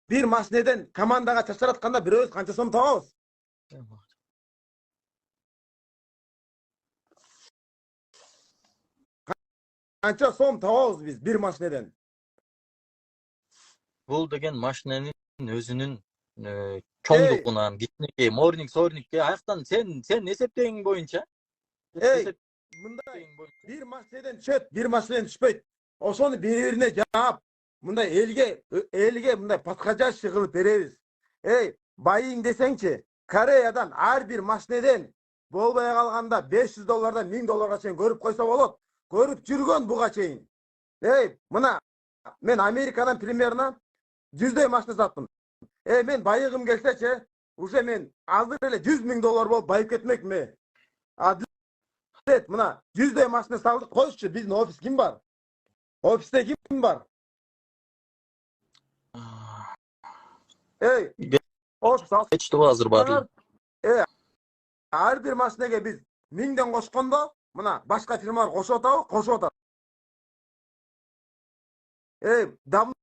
bir машинеден командага чачыратканда бирөөбүз канча сом табабыз? Канча сом табабыз биз bir машинеден? бул деген машиненин өзүнүн чоңдугунан кичинекей морнингке аяктан сен эсептегениң боюнча мындай бир машинеден түшөт, бир машинеден түшпөйт. Ошону бири-бирине жаап, мындай элге мындай подходящий кылып беребиз. Байың десеңчи, Кореядан ар бир машинеден болбой калганда $500 $1000 чейин көрүп койсо болот. Көрүп жүргөн буга чейин. Мына мен Америкадан примерно 100дөй машина саттым. Мен байыгым келсечи, уже мен азыр эле $100,000 болуп байып кетмекмин. Мына 100дөй машина салдык, койчу, биздин офис ким бар? Офисте ким бар? Офис Geçti азыр баары. Ар бир машинеге биз 1000ден кошкондо, мына башка фирмалар кошуп атат. Давно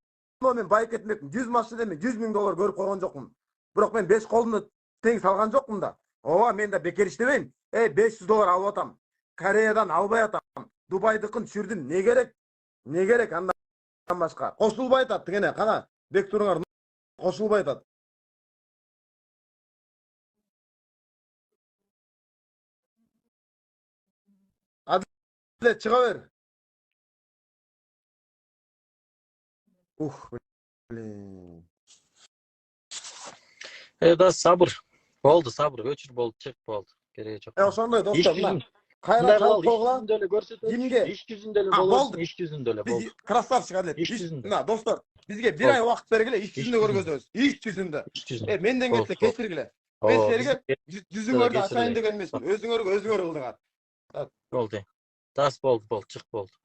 мен байып кетмекмин. 100 машинеден мен $100,000 көрүп койгон жокмун. Бирок мен 5 колумду тең салган жокмун да. Ооба, мен да бекер иштебейм. $500 алып атам. Кореядан албай атам. Дубайдыкын түшүрдүм. Не керек? Не керек андан башка? Кошулбай атат тигене. Кана, бек туруңар. Кошулбай атат. Адилет, чыга бер. Блин. Да сабыр. Болду, сабыр. Өчүр болду, чек болду. Кереги жок. Ошондой достор, мына. Кайра Кайра кылып деле көрсөтөбүз. Кимге? Иш жүзүндө эле болобуз, иш жүзүндө эле болду. Биз красавчик Адилет. Иш жүзүндө. Мына достор, бизге бир ай убакыт бергиле, иш жүзүндө көргөзөбүз. Иш жүзүндө. Иш жүзүндө. Менден кетсе кечиргиле. Мен силерге жүзүңөрдү ачайын деген эмесмин. Өзүңөр кылдыңар. Болду. Тас болду, чык болду.